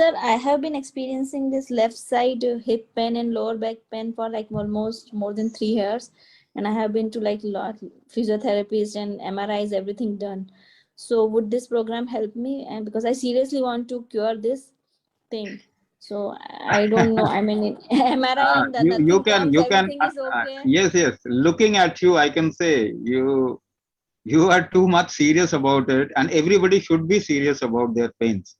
Sir, I have been experiencing this left side hip pain and lower back pain for like almost more than 3 years. And I have been to like lot physiotherapists and MRIs, everything done. So would this program help me? And because I seriously want to cure this thing. So I don't know. I mean, MRI and You nothing can comes, everything is okay. yes, yes. Looking at you, I can say you are too much serious about it, and everybody should be serious about their pains,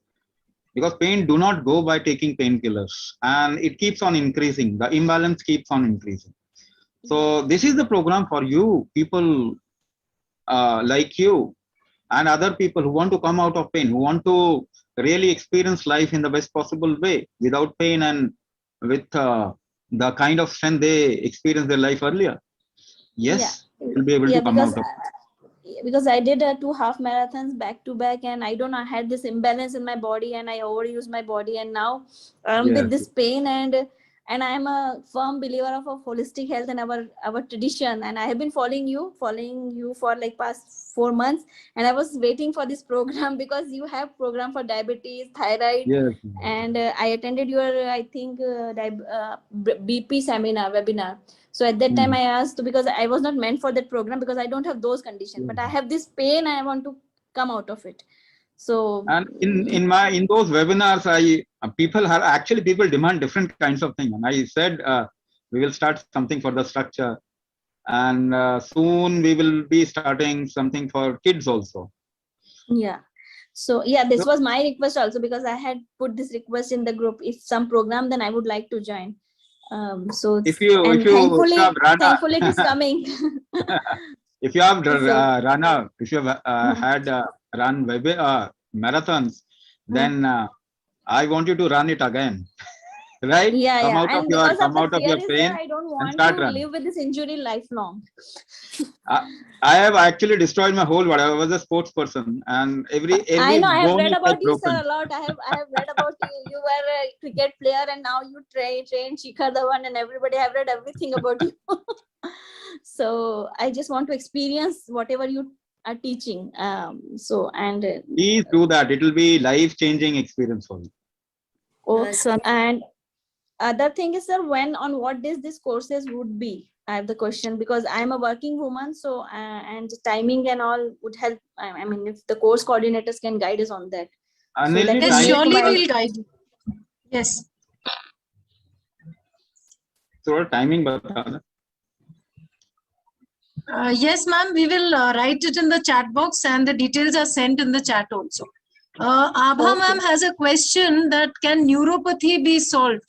because pain do not go by taking painkillers, and it keeps on increasing. The imbalance keeps on increasing. So this is the program for you, people like you and other people who want to come out of pain, who want to really experience life in the best possible way without pain and with the kind of strength they experienced their life earlier. Yeah. Yes, you'll be able Yeah, to come out of it. because I did 2 half marathons back to back, and I don't know, I had this imbalance in my body and I overused my body, and now with Yes. this pain, and I am a firm believer of holistic health and our tradition, and I have been following you for like past 4 months, and I was waiting for this program because you have program for diabetes, thyroid, Yes. and I attended your I think BP seminar webinar. So at that time Mhm. I asked, because I was not meant for that program because I don't have those conditions, Yes. but I have this pain and I want to come out of it. So And in those webinars, people demand different kinds of things, and I said we will start something for the structure, and soon we will be starting something for kids also. yeah. So yeah, this So was my request also, because I had put this request in the group. If some program, then I would like to join. So if and you have thankfully it is coming. if you have So if you have had run marathons, mm, then I want you to run it again. Right? yeah, and because of Come the out of fear your is there, pain I don't and want to start running. live with this injury lifelong. I, I have actually destroyed my whole body. I was a sports person, and I every know, I have bone read is about like you, sir, broken. a lot. I have read about you. You were a cricket player, and now you train Shikhar Dhawan, and everybody. I have read everything about you. So I just want to experience whatever you are teaching. So and Please do that. It will be life-changing experience for you. Swami, and other thing is, sir, when on what days these courses would be? I have the question because I'm a working woman, so and timing and all would help. I mean, if the course coordinators can guide us on that, so that Anilji, would yes, time make surely my we'll guide you. Yes. थोड़ा timing बता ना. Yes, ma'am, we will write it in the chat box and the details are sent in the chat also. Abha ma'am has a question that can neuropathy be solved?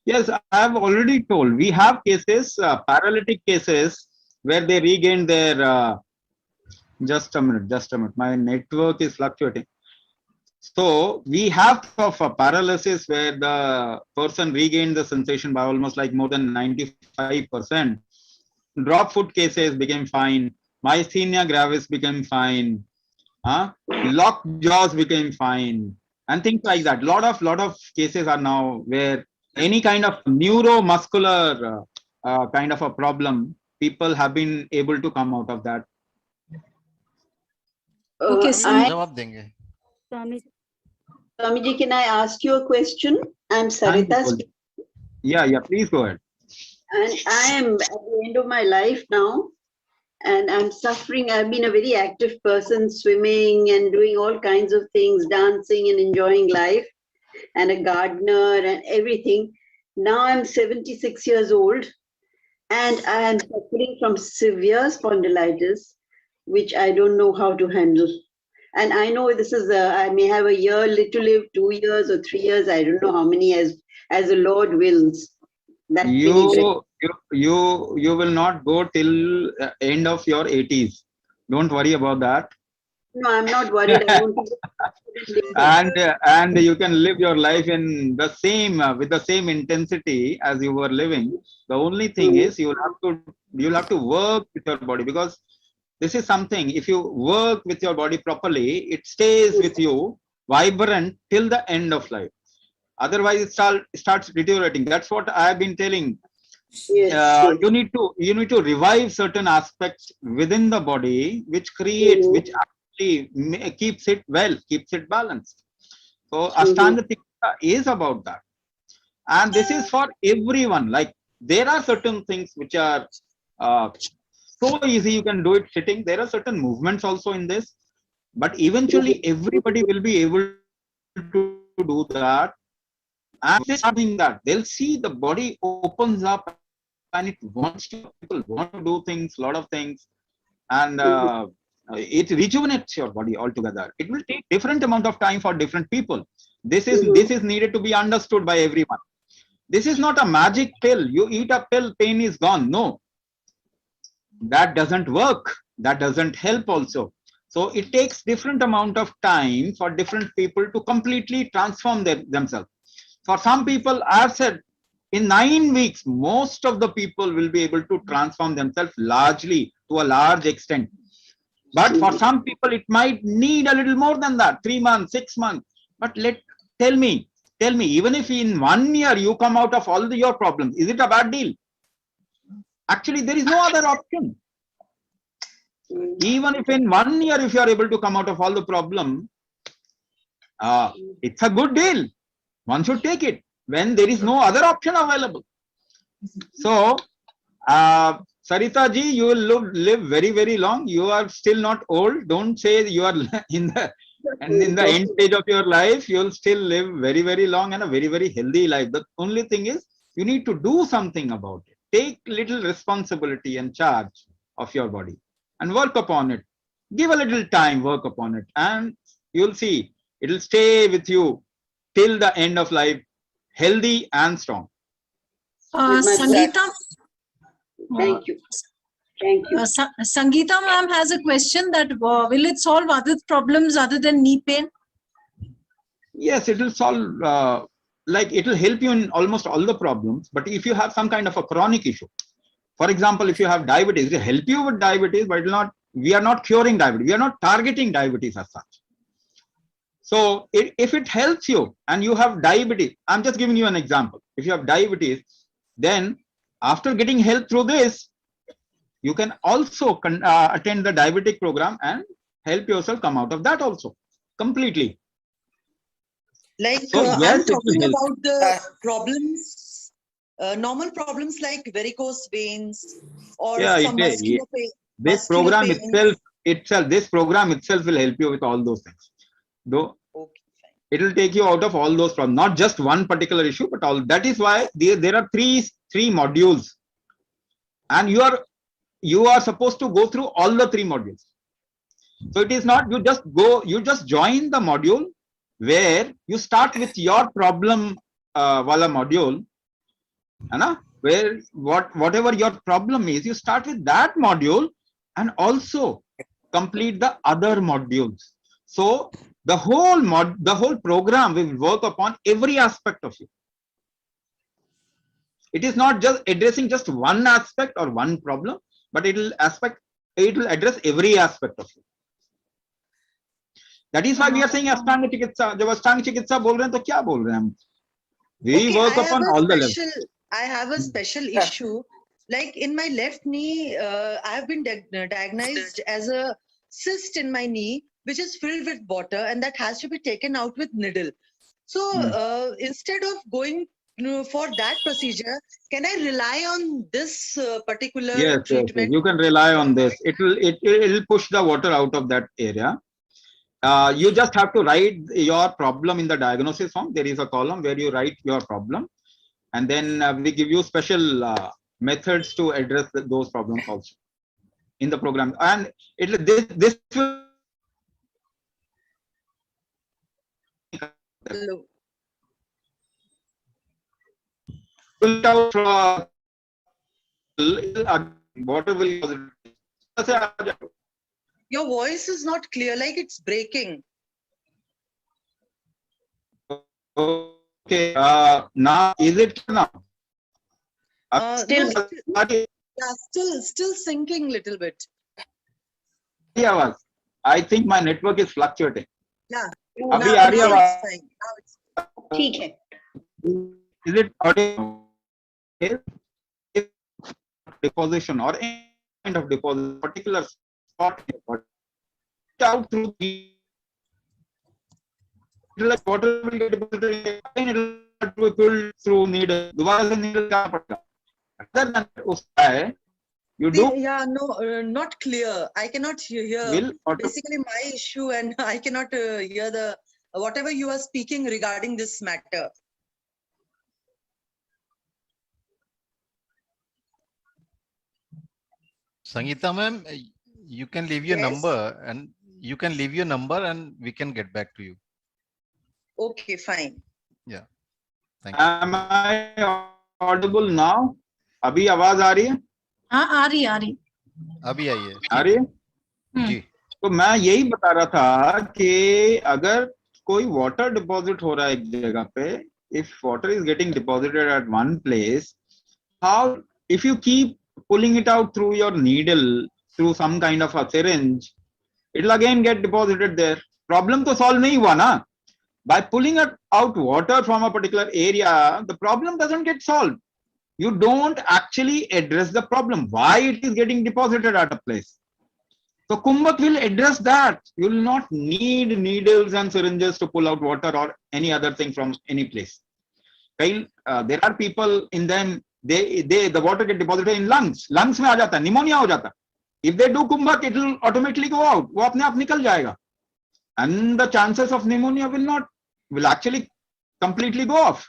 Yes, I have already told. We have cases, paralytic cases, where they regain their. Just a minute. Just a minute. My network is fluctuating. So we have of a paralysis where the person regained the sensation by almost like more than 95%. Drop foot cases became fine. Myasthenia gravis became fine. Locked jaws became fine, and things like that. Lot of cases are now where any kind of neuromuscular kind of a problem, people have been able to come out of that. Okay, I, जवाब देंगे. Swami. Swamiji, can I ask you a question? I'm Thank you, Sarita, Paul. Yeah, please go ahead. and I am at the end of my life now, and I'm suffering. I've been a very active person, swimming and doing all kinds of things, dancing and enjoying life, and a gardener and everything. Now I'm 76 years old, and I am suffering from severe spondylitis, which I don't know how to handle. And I know this is I may have a year to live, 2 years or 3 years. I don't know how many, as the Lord wills. That many breaths. You will not go till end of your 80s. Don't worry about that. No, I'm not worried. I want to live and and you can live your life in the same with the same intensity as you were living. The only thing is you'll have to work with your body, because this is something, if you work with your body properly, it stays with you vibrant till the end of life. Otherwise it starts deteriorating. That's what I have been telling. Yes, yes. You need to revive certain aspects within the body which creates, which keeps it well, keeps it balanced. So Mhm. Ashtanga Chikitsa is about that. And this is for everyone. Like there are certain things which are uh, so easy, you can do it sitting. There are certain movements also in this, but eventually everybody will be able to do that. And they start doing that, they'll see the body opens up and it wants to, people want to do things, lot of things, and it rejuvenates your body altogether. It will take different amount of time for different people. This is needed to be understood by everyone. This is not a magic pill. You eat a pill, pain is gone. No, that doesn't work. That doesn't help also. So it takes different amount of time for different people to completely transform themselves. For some people, I've said in 9 weeks, most of the people will be able to transform themselves largely to a large extent. But for some people, it might need a little more than that, 3 months, 6 months. But tell me, even if in 1 year you come out of all your problems, is it a bad deal? Actually, there is no other option. Even if in 1 year, if you are able to come out of all the problem, it's a good deal. One should take it when there is no other option available. So, Sarita ji, you will live very, very long. You are still not old. Don't say you are in the end stage of your life. You will still live very, very long and a very, very healthy life. The only thing is you need to do something about it. Take little responsibility and charge of your body and work upon it. Give a little time, work upon it, and you'll see it will stay with you till the end of life, healthy and strong. With my Sangeeta, Thank you. Thank you. Sangeeta ma'am has a question that will it solve other problems other than knee pain? Yes, it will solve, like it will help you in almost all the problems. But if you have some kind of a chronic issue, for example, if you have diabetes, it will help you with diabetes, but it will not, we are not curing diabetes. We are not targeting diabetes as such. So if it helps you and you have diabetes, I'm just giving you an example. If you have diabetes, then after getting help through this, you can also attend the diabetic program and help yourself come out of that also completely. Like So yes, I'm it will talking help. about the problems, normal problems like varicose veins or Yeah, some muscular pain. this Muscular program pains. this program itself will help you with all those things. Though Okay, fine. it will take you out of all those problems, not just one particular issue, but all. That is why there are three modules, and you are supposed to go through all the three modules. So it is not you just join the module where you start with your problem wala module, where whatever your problem is, you start with that module and also complete the other modules. So the whole program will work upon every aspect of you. It is not just addressing just one aspect or one problem, but it will address every aspect of you. That is why we are saying Ashtanga Chikitsa. जब Ashtanga Chikitsa बोल रहे हैं तो क्या बोल रहे हैं हम? We Okay, work upon all the levels. I have a special issue. Like in my left knee, I have been diagnosed as a cyst in my knee, which is filled with water, and that has to be taken out with needle. So instead of going for that procedure, can I rely on this particular Yes, treatment? you can rely on this. It will push the water out of that area. You just have to write your problem in the diagnosis form. There is a column where you write your problem, and then we give you special methods to address those problems also in the program. And this will Hello. out water will. Your voice is not clear, like it's breaking. Okay. Now is it now? No, still sinking little bit. I think my network is fluctuating. Yeah. अभी Now आ रही है it's आवाज? fine. Now it's ठीक है. Is it audio? Deposition or any kind of deposit, particular spot in your body. out through the like water will get deposited again, it will be pulled through needle. दोबारा से needle क्या पड़ेगा? Other than उसका you do Yeah, no, not clear. I cannot hear. will auto. Basically, my issue, and I cannot hear the whatever you are speaking regarding this matter. Sangeeta ma'am, you can leave your Yes. number and we can get back to you. Okay, fine. Thank you. Am I audible now? अभी आवाज आ रही है? हाँ आ रही अभी आइए आ रही है? जी तो मैं यही बता रहा था कि अगर कोई वाटर डिपॉजिट हो रहा है एक जगह पे, if water is getting deposited at one place, how if you keep pulling it out through your needle, through some kind of a syringe, it will again get deposited there. Problem तो solve नहीं हुआ ना. By pulling out water from a particular area, the problem doesn't get solved. You don't actually address the problem, why it is getting deposited at a place. So Kumbhak will address that. You will not need needles and syringes to pull out water or any other thing from any place. There are people in them, the water get deposited in lungs. Lungs में आ जाता है, pneumonia हो जाता है. If they do Kumbhak, it will automatically go out. वो अपने आप निकल जाएगा. And the chances of pneumonia will actually completely go off.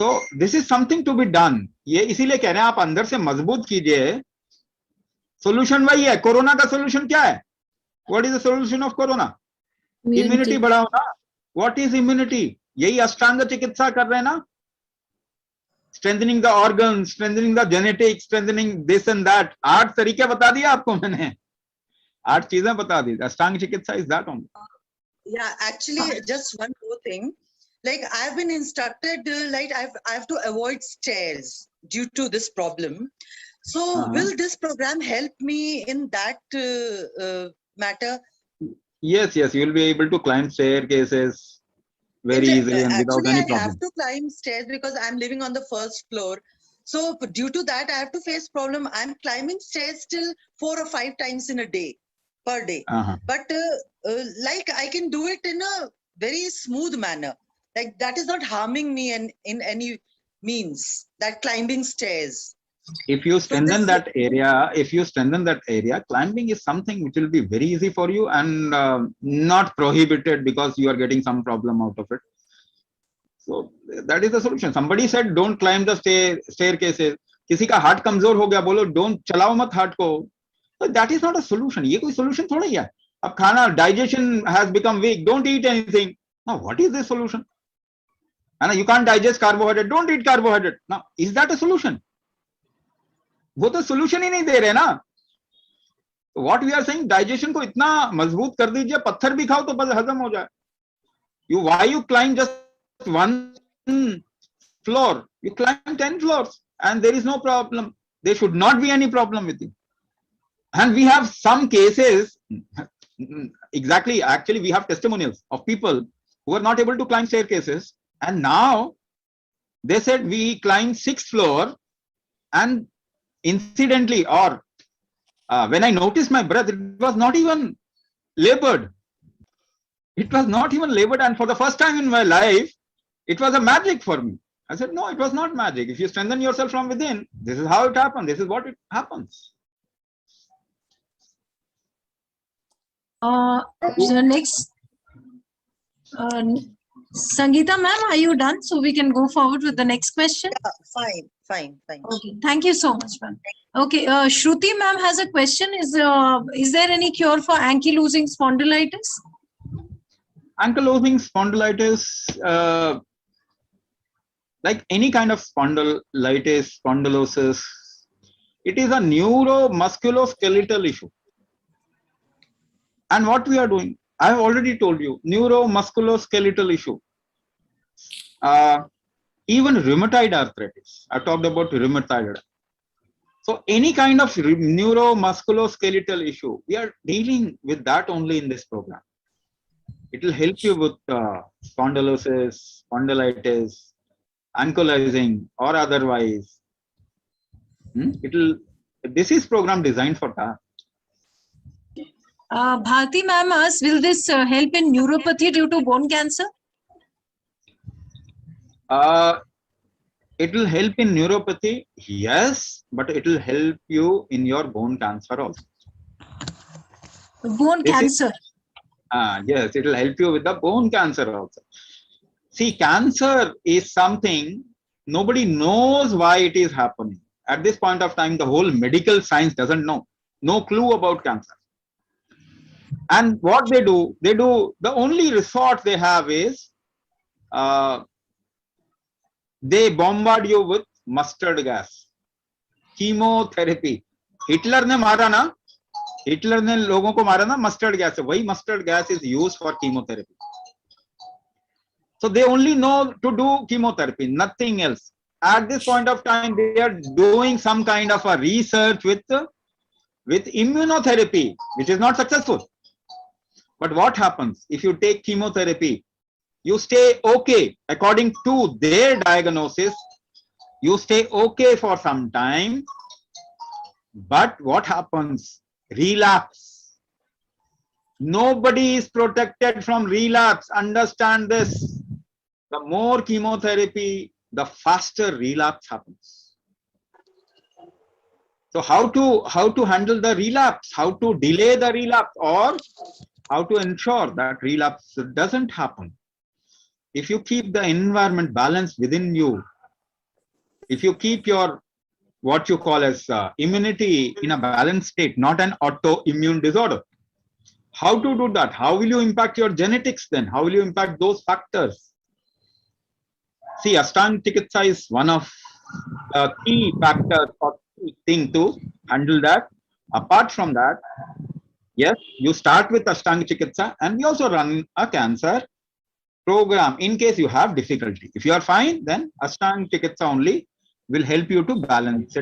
So this is something to be done. ये इसीलिए कह रहे हैं आप अंदर से मजबूत कीजिए. Solution वही है. कोरोना का solution क्या है? What is the solution of corona? Immunity बढ़ाओ ना. What is immunity? यही अष्टांग चिकित्सा कर रहे हैं ना. Strengthening the organs, strengthening the genetics, strengthening this and that. 8 तरीके बता दिए आपको मैंने. 8 चीजें बता दी. अष्टांग चिकित्सा is that only. Yeah, actually, just one more thing. Like I've been instructed, like I have to avoid stairs due to this problem. So will this program help me in that matter? Yes, you will be able to climb staircases very easily and without Actually, any I problem. have to climb stairs because I'm living on the first floor. So due to that, I have to face problem. I'm climbing stairs till 4 or 5 times in a day, per day. But like I can do it in a very smooth manner. Like that is not harming me in any means, that climbing stairs. If you strengthen that area, climbing is something which will be very easy for you and not prohibited because you are getting some problem out of it. So that is the solution. Somebody said don't climb the staircases. किसी का heart कमजोर हो गया, बोलो don't चलाओ मत heart को. So that is not a solution. ये कोई solution थोड़ा ही है. अब खाना digestion has become weak. Don't eat anything. Now what is the solution? And you can't digest carbohydrate. Don't eat carbohydrate. Now is that a solution? वो तो solution ही नहीं दे रहे ना. What we are saying, digestion को इतना मजबूत कर दीजिए, पत्थर भी खाओ तो बस हजम हो जाए. Why you climb just one floor? You climb 10 floors and there is no problem. There should not be any problem with you. And we have some cases, exactly, actually we have testimonials of people who are not able to climb staircases, and now they said we climbed 6th floor, and incidentally, or when I noticed my breath, it was not even labored. It was not even labored, and for the first time in my life, it was a magic for me. I said, no, it was not magic. If you strengthen yourself from within, this is how it happens. This is what it happens. So next, Sangeeta ma'am, are you done? So we can go forward with the next question. Yeah, fine. Okay, thank you so much, ma'am. Okay, Shruti ma'am has a question. Is there any cure for ankylosing spondylitis? Ankylosing spondylitis, like any kind of spondylitis, spondylosis, it is a neuromusculoskeletal issue. And what we are doing, I have already told you, neuromusculoskeletal issue. Even rheumatoid arthritis, I talked about rheumatoid. So any kind of neuromusculoskeletal issue, we are dealing with that only in this program. It will help you with spondylosis, spondylitis, ankylosing or otherwise. This is program designed for that. Bharti ma'am asks, will this help in neuropathy due to bone cancer? It will help in neuropathy, yes, but it will help you in your bone cancer also. Bone cancer. Yes, it will help you with the bone cancer also. See, cancer is something nobody knows why it is happening. At this point of time, the whole medical science doesn't know. No clue about cancer. And what they do, the only resort they have is they bombard you with mustard gas, chemotherapy. Hitler ने मारा ना, Hitler ने लोगों को मारा ना mustard gas से, वही mustard gas is use for chemotherapy. So they only know to do chemotherapy, nothing else. At this point of time, they are doing some kind of a research with immunotherapy, which is not successful. But what happens if you take chemotherapy? You stay okay according to their diagnosis. You stay okay for some time. But what happens? Relapse. Nobody is protected from relapse. Understand this. The more chemotherapy, the faster relapse happens. So how to handle the relapse? How to delay the relapse, or how to ensure that relapse doesn't happen? If you keep the environment balanced within you, if you keep your what you call as immunity in a balanced state, not an autoimmune disorder. How to do that? How will you impact your genetics then? How will you impact those factors? See, Ashtang Chikitsa is one of the key factors or thing to handle that. Apart from that, yes, you start with Ashtang Chikitsa, and we also run a cancer program in case you have difficulty. If you are fine, then Ashtang Chikitsa only will help you to balance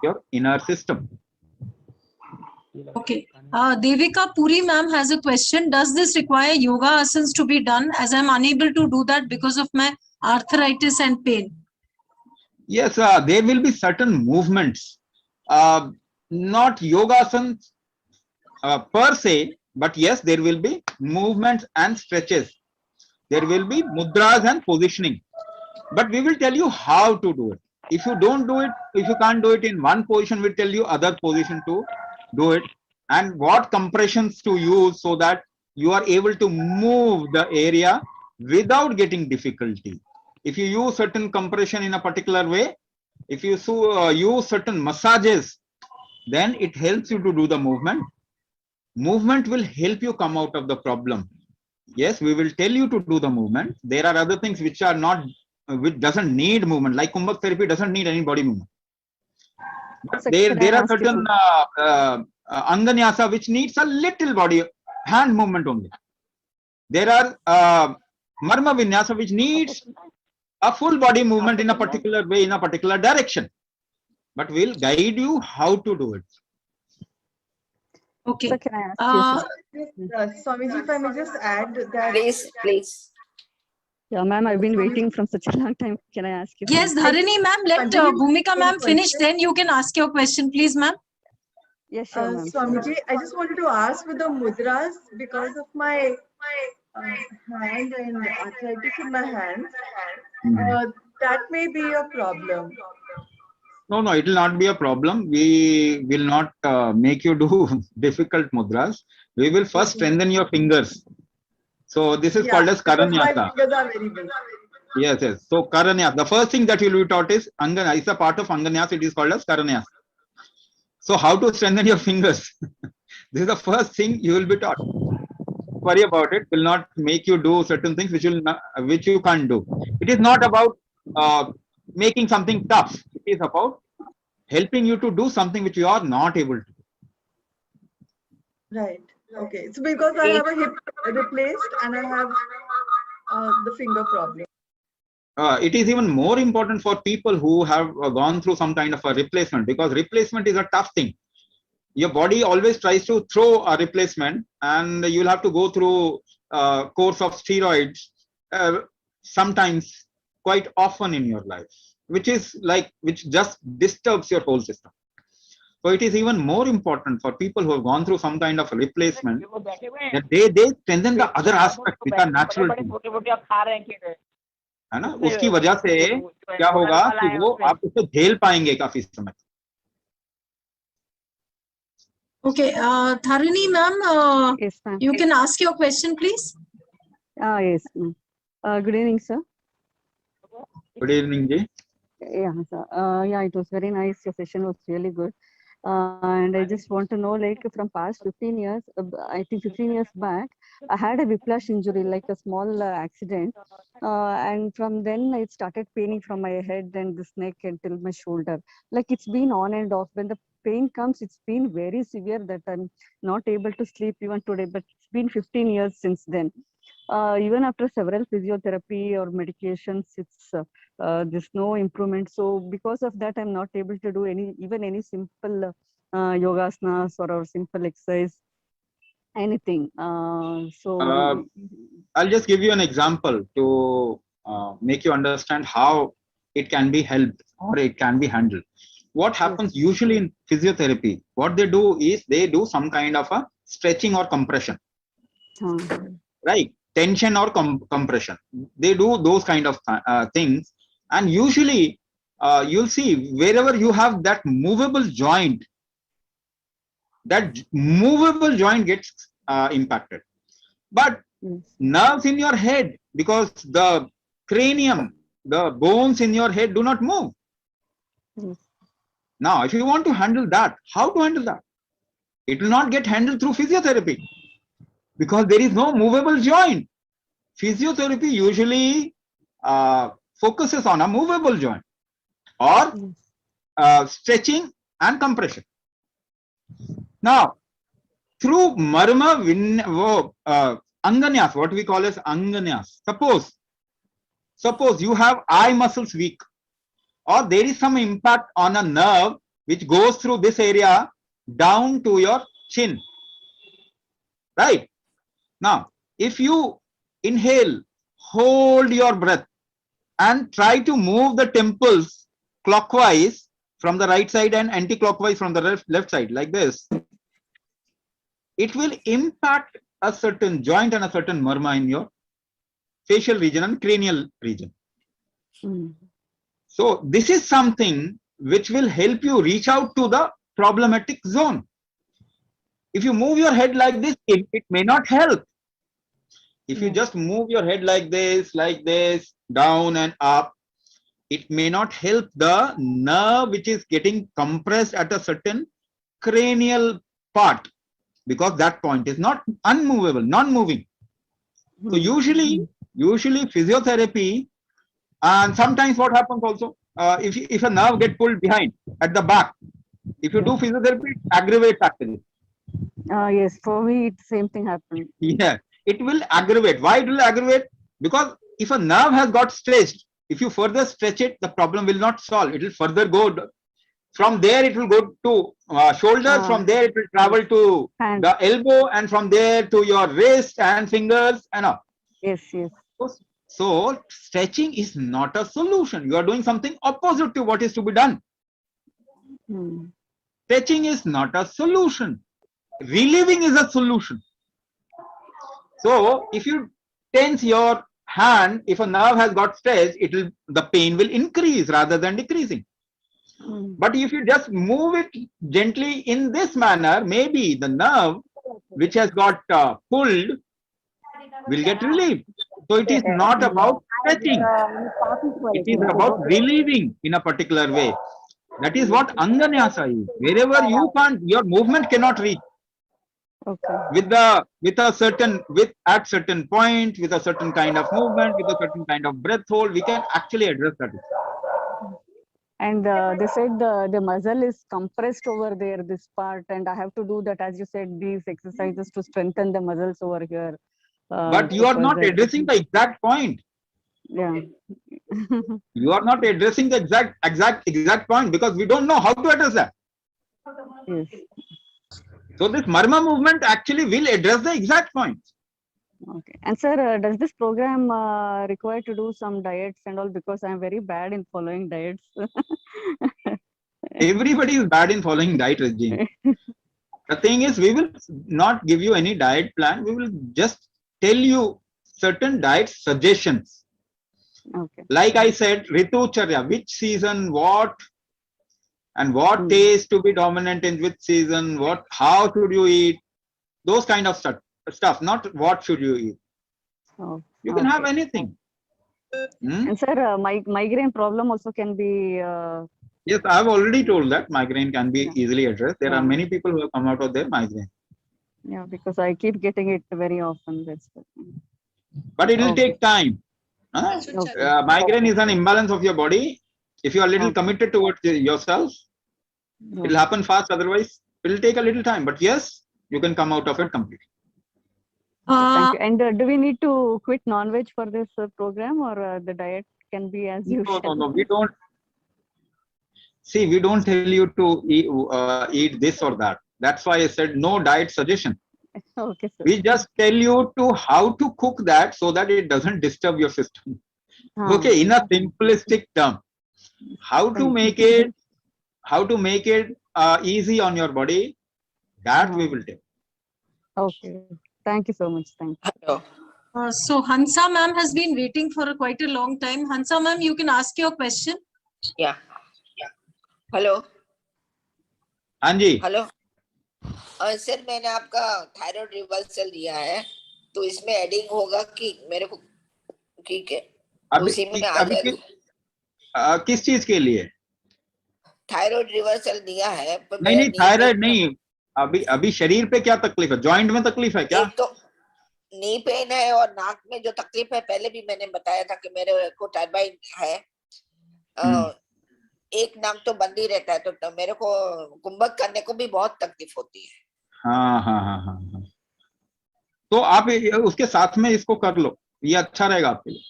your inner system. Okay. Devika Puri ma'am has a question. Does this require yoga asanas to be done, as I'm unable to do that because of my arthritis and pain? Yes, there will be certain movements, not yoga asanas per se, but yes, there will be movements and stretches. There will be mudras and positioning, but we will tell you how to do it. If you don't do it, if you can't do it in one position, we'll tell you other position to do it, and what compressions to use so that you are able to move the area without getting difficulty. If you use certain compression in a particular way, if you use certain massages, then it helps you to do the movement. Movement will help you come out of the problem. Yes, we will tell you to do the movement. There are other things which are not, which doesn't need movement, like Kumbhak therapy doesn't need any body movement. But there are certain Anganyasa which needs a little body, hand movement only. There are Marma Vinyasa which needs a full body movement in a particular way, in a particular direction. But we'll guide you how to do it. Okay. So can I ask you Swamiji, if I may just add that. Please. Yeah, ma'am, I've been waiting from such a long time. Can I ask you? Yes, Dharini ma'am, let Bhumika ma'am finish, then you can ask your question, please, ma'am. Yes, sure, ma'am. Swamiji, I just wanted to ask with the mudras, because of my hand and arthritis in my hands, that may be a problem. No, it will not be a problem. We will not make you do difficult mudras. We will first strengthen your fingers. So this is called as Karanyasa. My fingers are very big. Yes. So Karanyasa. The first thing that you will be taught is Anganyasa. It's a part of Anganyasa. It is called as Karanyasa. So how to strengthen your fingers? This is the first thing you will be taught. Worry about it. Will not make you do certain things which you can't do. It is not about making something tough. It is about helping you to do something which you are not able to do. Right. Okay. So because I have a hip replaced and I have the finger problem. It is even more important for people who have gone through some kind of a replacement, because replacement is a tough thing. Your body always tries to throw a replacement, and you'll have to go through a course of steroids sometimes quite often in your life, which just disturbs your whole system. So it is even more important for people who have gone through some kind of a replacement that they strengthen the other aspects which are natural to them, है ना? उसकी वजह से क्या होगा कि वो आप उसे झेल पाएंगे काफी समय. Okay, Tharini ma'am, Yes, ma'am. you can ask your question, please. Yes, ma'am. Good evening, sir. Good evening, ji. Yeah, sir. Yeah, it was very nice. Your session was really good. And I just want to know, like, from past 15 years, I think 15 years back, I had a whiplash injury, like a small accident. And from then it started paining from my head and this neck until my shoulder. Like it's been on and off. When the pain comes, it's been very severe that I'm not able to sleep even today. But it's been 15 years since then. Even after several physiotherapy or medications, it's there's no improvement. So because of that, I'm not able to do any simple yogasanas or simple exercise, anything. I'll just give you an example to make you understand how it can be helped or it can be handled. What happens usually in physiotherapy, what they do is they do some kind of a stretching or compression, right? Tension or compression. They do those kind of things. And usually you'll see wherever you have that movable joint gets impacted. But nerves in your head, because the cranium, the bones in your head do not move. Now, if you want to handle that, how to handle that? It will not get handled through physiotherapy because there is no movable joint. Physiotherapy usually focuses on a movable joint or stretching and compression. Now, through marma anganyas, what we call as anganyas. Suppose you have eye muscles weak, or there is some impact on a nerve which goes through this area down to your chin, right? Now, if you inhale, hold your breath and try to move the temples clockwise from the right side and anti-clockwise from the left side like this, it will impact a certain joint and a certain marma in your facial region and cranial region. So this is something which will help you reach out to the problematic zone. If you move your head like this, it may not help. If you just move your head like this, down and up, it may not help the nerve which is getting compressed at a certain cranial part, because that point is not unmovable, non-moving. So usually physiotherapy, and sometimes what happens also, if a nerve get pulled behind at the back, if you do physiotherapy, it aggravates actually. Yes, for me, the same thing happened. Yeah, it will aggravate. Why it will aggravate? Because if a nerve has got stretched, if you further stretch it, the problem will not solve. It will further go. From there, it will go to shoulders. From there, it will travel to the elbow, and from there to your wrist and fingers and up. Yes. So stretching is not a solution. You are doing something opposite to what is to be done. Stretching is not a solution. Relieving is a solution. So if you tense your hand, if a nerve has got stretched, the pain will increase rather than decreasing. But if you just move it gently in this manner, maybe the nerve which has got pulled will get relieved. So it is not about stretching. It is about relieving in a particular way. That is what Anganyasa is. Wherever you can't, your movement cannot reach. At certain point, with a certain kind of movement, with a certain kind of breath hold, we can actually address that. And they said the muscle is compressed over there, this part, and I have to do that, as you said, these exercises to strengthen the muscles over here. But you are not addressing the exact point. Yeah. You are not addressing the exact point, because we don't know how to address that. Yes. So this marma movement actually will address the exact point. Okay. And sir, does this program require to do some diets and all? Because I'm very bad in following diets. Everybody is bad in following diet regime. The thing is, we will not give you any diet plan. We will just tell you certain diet suggestions. Okay. Like I said, Ritu Charya, which season, what, and what taste to be dominant in which season, what, how should you eat, those kind of stuff, not what should you eat. Oh, You can have okay. anything. And sir, migraine problem also can be. Yes, I have already told that migraine can be Yeah. easily addressed. There are Yeah. many people who have come out of their migraine. Yeah, because I keep getting it very often. That's the thing. But it will Okay. take time. Okay. Migraine is an imbalance of your body. If you are little Okay. committed towards yourself, it will Okay. happen fast. Otherwise, it will take a little time. But yes, you can come out of it completely. Thank you. And do we need to quit non-veg for this program, or the diet can be as usual? No. We don't. See, we don't tell you to eat this or that. That's why I said no diet suggestion. Okay, sir. We just tell you to how to cook that so that it doesn't disturb your system. Okay, in a simplistic term, how to make it easy on your body, that we will tell. Okay. Thank you so much. Thank you. Hello. So Hansa ma'am has been waiting for quite a long time. Hansa ma'am, you can ask your question. Yeah. Hello हाँ जी hello sir मैंने आपका thyroid reversal दिया है तो इसमें adding होगा कि मेरे को ठीक है उसी में आ जाएगा किस चीज के लिए थायराइड रिवर्सल दिया है पर नहीं थायराइड नहीं अभी शरीर पे क्या तकलीफ है जॉइंट में तकलीफ है क्या एक तो नी पेन है और नाक में जो तकलीफ है पहले भी मैंने बताया था कि मेरे को टर्बाइन है एक नाक तो बंद ही रहता है तो मेरे को कुंभक करने को भी बहुत तकलीफ होती है हाँ तो आप उसके साथ में इसको कर लो ये अच्छा रहेगा आपके लिए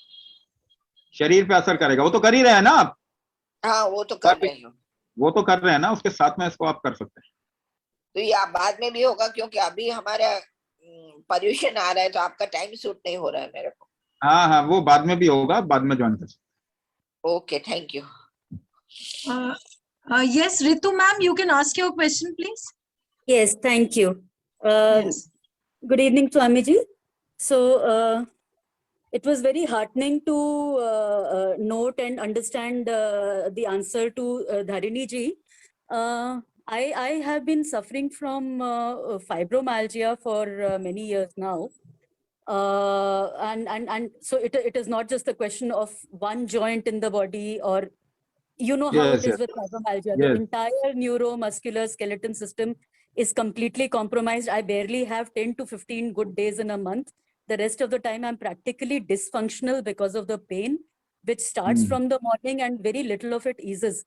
शरीर पे असर करेगा वो तो कर ही रहे हैं ना आप हाँ वो तो कर रहे हैं वो तो कर रहे हैं ना उसके साथ में इसको आप कर सकते हैं तो ये बाद में भी होगा क्योंकि अभी हमारा पर्यूषण आ रहा है तो आपका टाइम सूट नहीं हो रहा है मेरे को हाँ वो बाद में भी होगा बाद में ज्वाइन कर सकते okay thank you Yes, Ritu ma'am, you can ask your question, please. Yes, thank you. Yes. Good evening, Swamiji. So it was very heartening to note and understand the answer to Dharini ji. I have been suffering from fibromyalgia for many years now. And so it is not just a question of one joint in the body or you know how it is with fibromyalgia. The entire neuromusculoskeletal system is completely compromised. I barely have 10 to 15 good days in a month. The rest of the time I'm practically dysfunctional because of the pain, which starts from the morning and very little of it eases.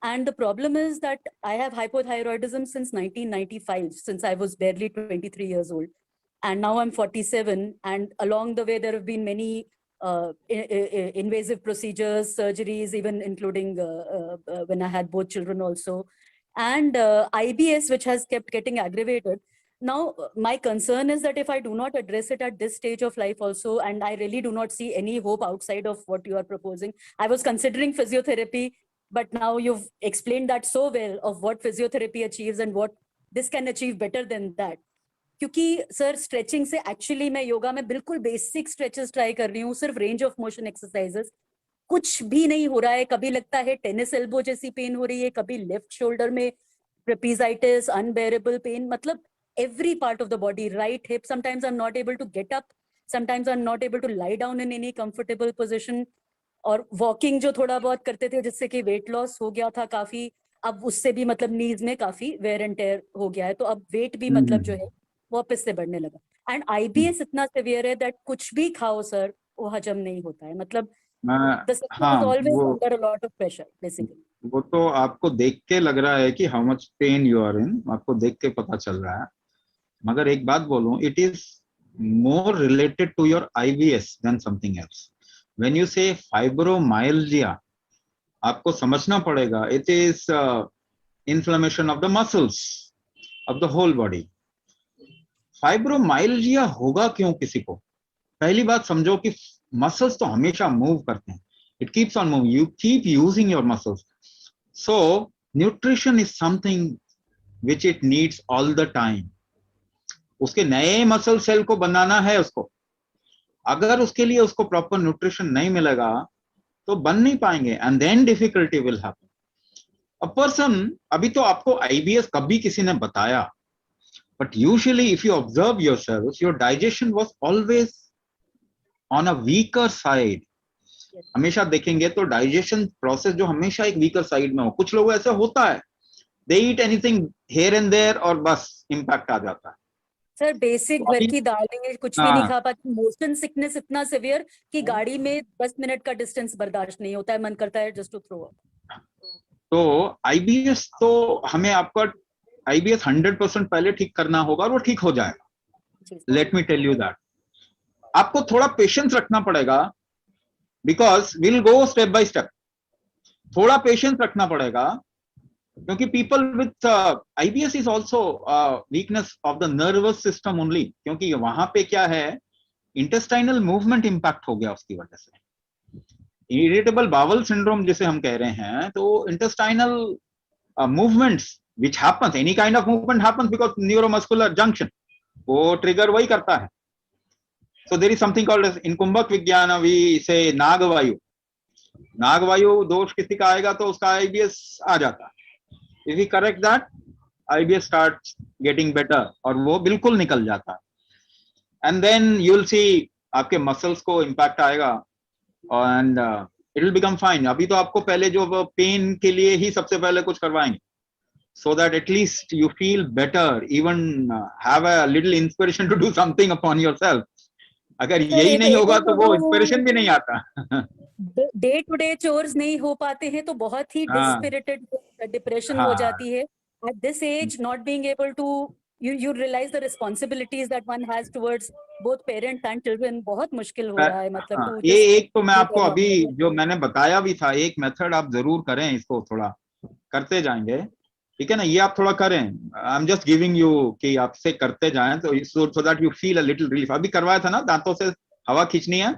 And the problem is that I have hypothyroidism since 1995, since I was barely 23 years old. And now I'm 47. And along the way, there have been many invasive procedures, surgeries, even including when I had both children also, and IBS, which has kept getting aggravated. Now, my concern is that if I do not address it at this stage of life also, and I really do not see any hope outside of what you are proposing. I was considering physiotherapy, but now you've explained that so well of what physiotherapy achieves and what this can achieve better than that. क्योंकि sir stretching से actually मैं योगा में बिल्कुल basic stretches try कर रही हूँ सिर्फ range of motion exercises कुछ भी नहीं हो रहा है कभी लगता है टेनिस एल्बो जैसी पेन हो रही है कभी लेफ्ट शोल्डर में ट्रेपेजाइटिस अनबेरेबल पेन मतलब every part of the body right hip sometimes I'm not able to get up sometimes I'm not able to lie down in any comfortable position और walking जो थोड़ा बहुत करते थे जिससे कि वेट लॉस हो गया था काफी अब उससे भी मतलब नीज में काफी वेयर एंड टेयर हो गया है तो अब वेट भी मतलब जो है वापस से बढ़ने लगा एंड आईबीएस इतना सिवियर है दैट कुछ भी खाओ सर वो हजम नहीं होता है मतलब वो तो आपको देख के लग रहा है कि how much pain you are in आपको देख के पता चल रहा है मगर एक बात बोलूं it is more related to your IBS then something else when you say fibromyalgia आपको समझना पड़ेगा it is inflammation of the muscles of the whole body fibromyalgia होगा क्यों किसी को पहली बात समझो कि मसल्स तो हमेशा मूव करते हैं it keeps on moving you keep using your muscles so nutrition is something which it needs all the time. उसके नए मसल सेल को बनाना है उसको, अगर उसके लिए उसको प्रॉपर न्यूट्रिशन नहीं मिलेगा तो बन नहीं पाएंगे, and then difficulty will happen. A person, अभी तो आपको आईबीएस कभी किसी ने बताया, but usually if you observe yourself, your digestion was always on a weaker side. हमेशा देखेंगे तो डाइजेशन प्रोसेस जो हमेशा एक वीकर साइड में हो. कुछ लोग ऐसा होता है, they eat anything here and there और बस इंपैक्ट आ जाता है. सर बेसिक घर की दालें कुछ भी नहीं हाँ, खा पाती. मोशन सिकनेस इतना सिवियर कि गाड़ी में 10 मिनट का डिस्टेंस बर्दाश्त नहीं होता है, मन करता है जस्ट टू थ्रो अप. तो आईबीएस तो हमें आपका आईबीएस 100% पहले ठीक करना होगा और वो ठीक हो जाएगा. Let me tell you that. आपको थोड़ा पेशेंस रखना पड़ेगा, because will go step by step. थोड़ा पेशेंस रखना पड़ेगा, क्योंकि people with IBS is also weakness of the nervous system only. क्योंकि वहां पे क्या है, इंटेस्टाइनल मूवमेंट इंपैक्ट हो गया उसकी वजह से. इरिटेबल बावल सिंड्रोम जिसे हम कह रहे हैं, तो intestinal movements which happens, any kind of movement happens because neuromuscular junction, वो trigger वही करता है. So there is something called as in कुंभक विज्ञान we say नागवायु. नागवायु दोष किसी का आएगा तो उसका आईबीएस आ जाता है. If we correct that, IBS starts getting better और वो बिल्कुल निकल जाता है. And then you'll see आपके मसल्स को इम्पैक्ट आएगा and it will become fine. अभी तो आपको पहले जो पेन के लिए ही सबसे पहले कुछ करवाएंगे, so that at least you feel better, even have a little inspiration to do something upon yourself. अगर यही नहीं होगा तो वो इंस्पिरेशन भी नहीं आता. डे टू डे चोर्स नहीं हो पाते हैं तो बहुत ही डिस्पिरिटेड डिप्रेशन हो जाती है. At this age, not being able to you realize the responsibilities that one has towards both parents and children. बहुत मुश्किल हो रहा है, मतलब to ये just एक तो मैं आपको अभी जो मैंने बताया भी था, एक मेथड आप जरूर करें, इसको थोड़ा करते जाएंगे, ठीक है ना. ये आप थोड़ा करें. I am just giving you कि आपसे करते जाएं तो so that you feel a little relief. अभी करवाया था ना, दांतों से हवा खींचनी है,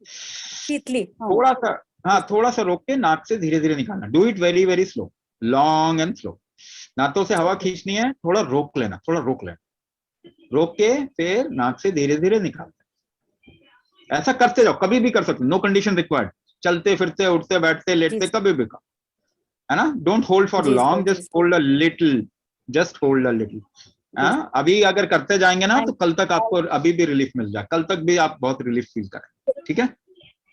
शीतली थोड़ा सा, हाँ थोड़ा सा रोक के नाक से धीरे धीरे निकालना. Do it very very slow, long and slow. दांतों से हवा खींचनी है, थोड़ा रोक लेना, थोड़ा रोक लेना, रोक के फिर नाक से धीरे धीरे निकालना. ऐसा करते जाओ, कभी भी कर सकते, नो कंडीशन रिक्वायर्ड. चलते फिरते, उठते बैठते लेटते, कभी भी करो, है ना. Don't hold for long, just hold a little, just hold a little. अभी अगर करते जाएंगे ना तो कल तक आपको अभी भी रिलीफ मिल जाए, कल तक भी आप बहुत रिलीफ फील करें. ठीक है.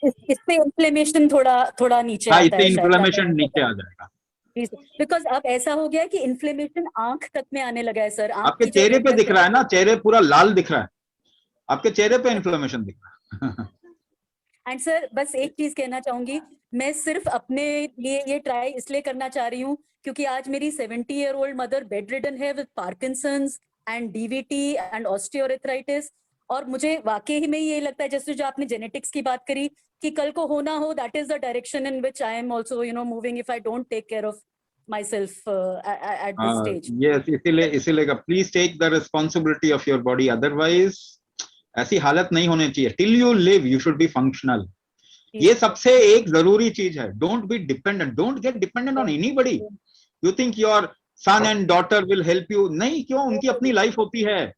इससे इन्फ्लेमेशन थोड़ा नीचे हाँ, आता इससे है इन्फ्लेमेशन नीचे आ जाएगा. बिकॉज अब ऐसा हो गया है कि इन्फ्लेमेशन आंख तक में आने लगा है सर. आपके चेहरे पे दिख रहा है ना, चेहरे पूरा लाल दिख रहा है, आपके चेहरे पे इन्फ्लेमेशन दिख रहा है. एंड सर बस एक चीज कहना चाहूंगी, मैं सिर्फ अपने लिए ये ट्राई इसलिए करना चाह रही हूँ क्योंकि आज मेरी 70-year-old मदर बेड रिडन है with Parkinson's and DVT and osteoarthritis. और मुझे वाकई में ये लगता है, जैसे जो आपने जेनेटिक्स की बात करी, कि कल को होना हो, that is the direction in which I am also moving if I don't take care of myself at this stage. Yes, इसीलिए please take the responsibility of your body, otherwise ऐसी हालत नहीं होनी चाहिए. Till you live you should be functional. ये सबसे एक जरूरी चीज है. Don't be dependent, don't get dependent on anybody. You think your son and daughter will help you, नहीं. क्यों, उनकी अपनी लाइफ होती है.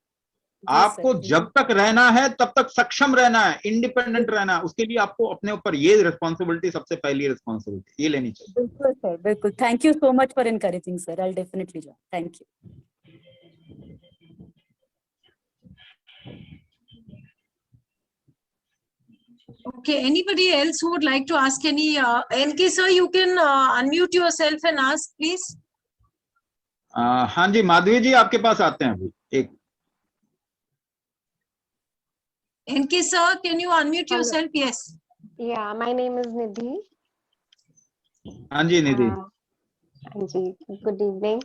आपको जब तक रहना है तब तक सक्षम रहना है, इंडिपेंडेंट रहना है. उसके लिए आपको अपने ऊपर ये रिस्पॉन्सिबिलिटी, सबसे पहली रिस्पॉन्सिबिलिटी ये लेनी चाहिए. बिल्कुल सर, बिल्कुल. Thank you so much for encouraging sir. I will definitely join. Thank you. Okay, anybody else who would like to ask any? NK sir, you can unmute yourself and ask, please. हाँ जी, माधवी जी आपके पास आते हैं अभी. एक NK sir, can you unmute yourself? Yes. Yeah, my name is Nidhi. हाँ जी निधि. हाँ जी, good evening.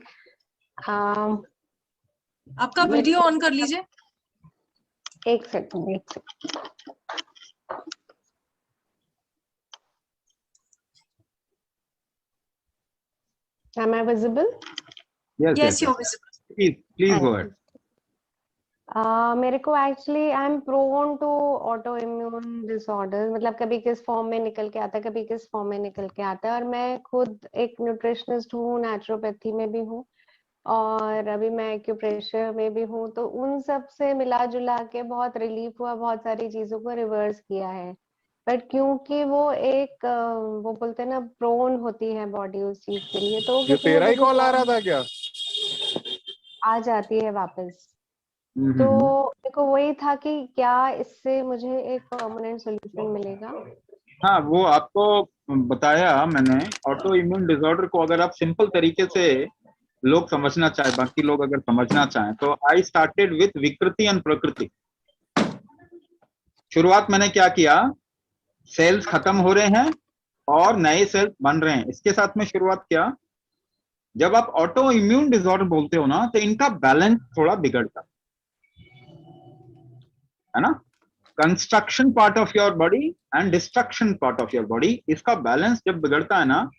आपका video on कर लीजिए. एक second. Am I visible? Yes, Yes, you're visible. Please go ahead. मेरे को actually I am prone to auto immune disorder, मतलब कभी किस फॉर्म में निकल के आता है, कभी किस फॉर्म में निकल के आता है। और मैं खुद एक न्यूट्रिशनिस्ट हूँ, नेचुरोपैथी में भी हूँ, और अभी मैं एक्यूप्रेशर में भी हूँ। तो उन सब से मिला जुला के बहुत रिलीफ हुआ, बहुत सारी चीजों को रिवर्स किया है। बट क्योंकि वो एक वो बोलते हैं ना, प्रोन होती है बॉडी उस चीज के लिए, तो ये किसी तेरा भी ही कॉल आ रहा फॉर्म था क्या? आ जाती है वापस। तो मेरे को वही था कि क्या इससे मुझे एक परमानेंट सोल्यूशन मिलेगा? हाँ, वो आपको बताया मैंने। ऑटो इम्यून डिसऑर्डर को अगर आप सिंपल तरीके से लोग समझना चाहे, बाकी लोग अगर समझना चाहें, तो आई स्टार्टेड विथ विकृति एंड प्रकृति। शुरुआत मैंने क्या किया, सेल्स खत्म हो रहे हैं और नए सेल्स बन रहे हैं, इसके साथ में शुरुआत किया। जब आप ऑटो इम्यून डिसऑर्डर बोलते हो ना, तो इनका बैलेंस थोड़ा बिगड़ता है ना। Construction part of your body and destruction part of your body, इसका बैलेंस जब बिगड़ता है ना,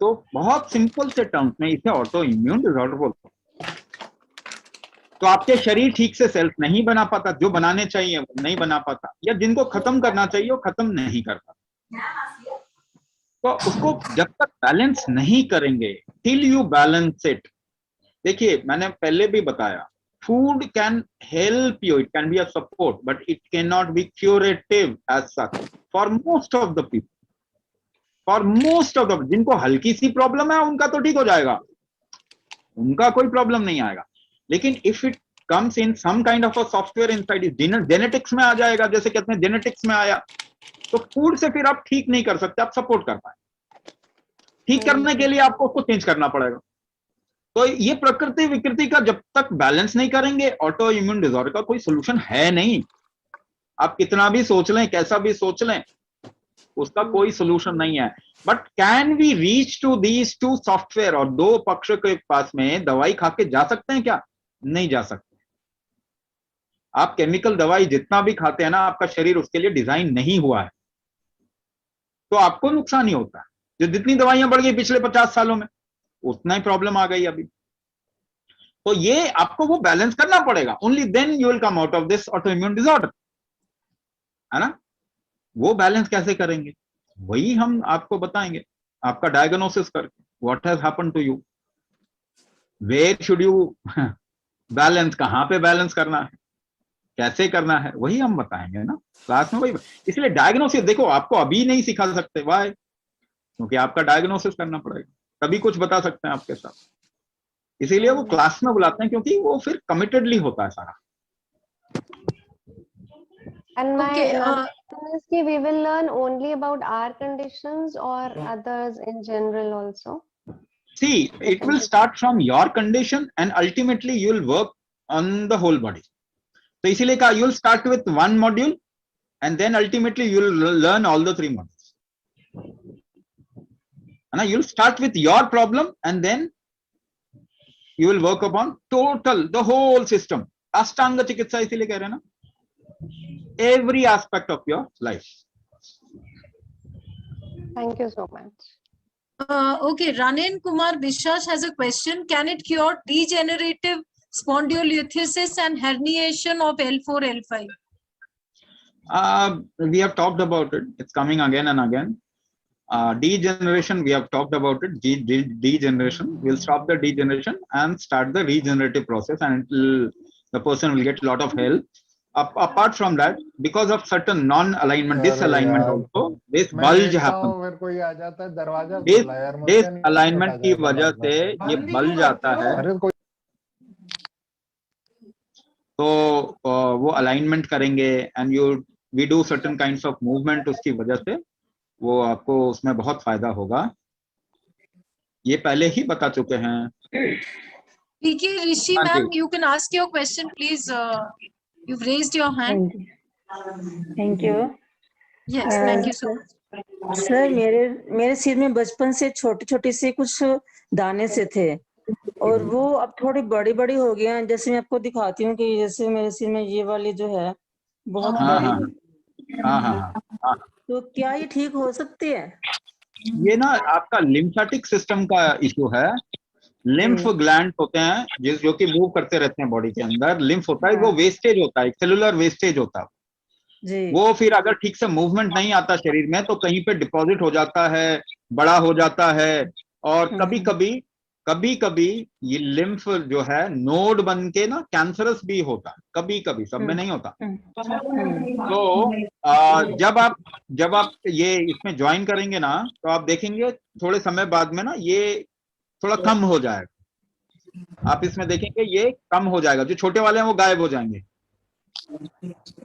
तो बहुत सिंपल से टर्म्स में इसे ऑटो इम्यून डिसऑर्डर बोलते हैं। तो आपके शरीर ठीक से सेल्स नहीं बना पाता, जो बनाने चाहिए वो नहीं बना पाता, या जिनको खत्म करना चाहिए वो खत्म नहीं कर पाता। तो उसको जब तक बैलेंस नहीं करेंगे, टिल यू बैलेंस इट। देखिए, मैंने पहले भी बताया, food can help you, it can be a support, but it cannot be curative as such for most of the people. For most of the, जिनको हल्की सी प्रॉब्लम है उनका तो ठीक हो जाएगा, उनका कोई प्रॉब्लम नहीं आएगा। लेकिन if it comes in some kind of a software inside, genetics में आ जाएगा, जैसे कहते हैं जेनेटिक्स में आया, तो फूड से फिर आप ठीक नहीं कर सकते, आप सपोर्ट कर पाए। ठीक करने के लिए आपको उसको चेंज करना पड़ेगा। तो ये प्रकृति विकृति का जब तक बैलेंस नहीं करेंगे, ऑटो इम्यून डिसऑर्डर का कोई सोल्यूशन है नहीं। आप कितना भी सोच लें, कैसा भी सोच लें, उसका कोई सोल्यूशन नहीं है। But can we reach to these two software, और दो पक्ष के पास में दवाई खा के जा सकते हैं क्या? नहीं जा सकते। आप केमिकल दवाई जितना भी खाते हैं ना, आपका शरीर उसके लिए डिजाइन नहीं हुआ है, तो आपको नुकसान ही होता है। जो जितनी दवाइयां बढ़ गई पिछले 50 सालों में, उतना ही प्रॉब्लम आ गई अभी। तो ये आपको वो बैलेंस करना पड़ेगा, only then you will come out of this auto immune disorder, है ना। वो बैलेंस कैसे करेंगे, वही हम आपको बताएंगे, आपका डायग्नोसिस करके, what has happened to you, where should you balance, कहां पे बैलेंस करना है, कैसे करना है, वही हम बताएंगे ना क्लास में। वही, इसलिए डायग्नोसिस देखो, आपको अभी नहीं सिखा सकते, वाई? क्योंकि आपका डायग्नोसिस करना पड़ेगा, तभी कुछ बता सकते हैं आपके साथ। इसीलिए वो क्लास में बुलाते हैं, क्योंकि वो फिर कमिटेडली होता है सारा। And my Okay, another question is कि we will learn only about our conditions or others in general also? See, it will start from your condition and ultimately you will work on the whole body. So इसीलिए कहा, you will start with one module and then ultimately you will learn all the 3 modules. है ना, you will start with your problem and then you will work upon total the whole system. Ashtang Chikitsa इसीलिए कह रहे हैं ना, every aspect of your life. Thank you so much. Okay, Ranen Kumar Biswas has a question. Can it cure degenerative spondylolisthesis and herniation of L4, L5? We have talked about it. It's coming again and again. Degeneration, we have talked about it. Degeneration, we'll stop the degeneration and start the regenerative process, and the person will get a lot of help. Apart from that, because of certain non-alignment, disalignment also, this bulge happens. मेरे को ये आ जाता है, दरवाजा खोला यार, मुझसे नहीं Disalignment की वजह से ये bulge आता है। तो वो alignment करेंगे and we do certain kinds of movement, उसकी वजह से वो आपको उसमें बहुत फायदा होगा। ये पहले ही बता चुके हैं। PK Rishi ma'am, you can ask your question, please. You've raised your hand. Thank you. Yes, thank you so much. Sir, मेरे सिर में बचपन से छोटे छोटे से कुछ दाने से थे, और वो अब थोड़ी बड़ी बड़ी हो गई हैं। जैसे मैं आपको दिखाती हूँ कि जैसे मेरे सिर में ये वाली जो है बहुत बड़ी है। तो क्या ये ठीक हो सकती है? ये ना आपका लिम्फेटिक सिस्टम का इश्यू है। लिम्फ ग्लैंड होते हैं जो कि मूव करते रहते हैं बॉडी के अंदर। लिम्फ होता है, वो वेस्टेज होता है, सेलुलर वेस्टेज होता है। वो फिर अगर ठीक से मूवमेंट नहीं आता शरीर में तो कहीं पे डिपॉजिट हो जाता है, बड़ा हो जाता है। और कभी कभी ये लिम्फ जो है नोड बन के ना कैंसरस भी होता है, कभी कभी, सब में नहीं होता। तो जब आप ये इसमें ज्वाइन करेंगे ना तो आप देखेंगे थोड़े समय बाद में ना ये थोड़ा कम हो जाएगा। आप इसमें देखेंगे ये कम हो जाएगा, जो छोटे वाले हैं वो गायब हो जाएंगे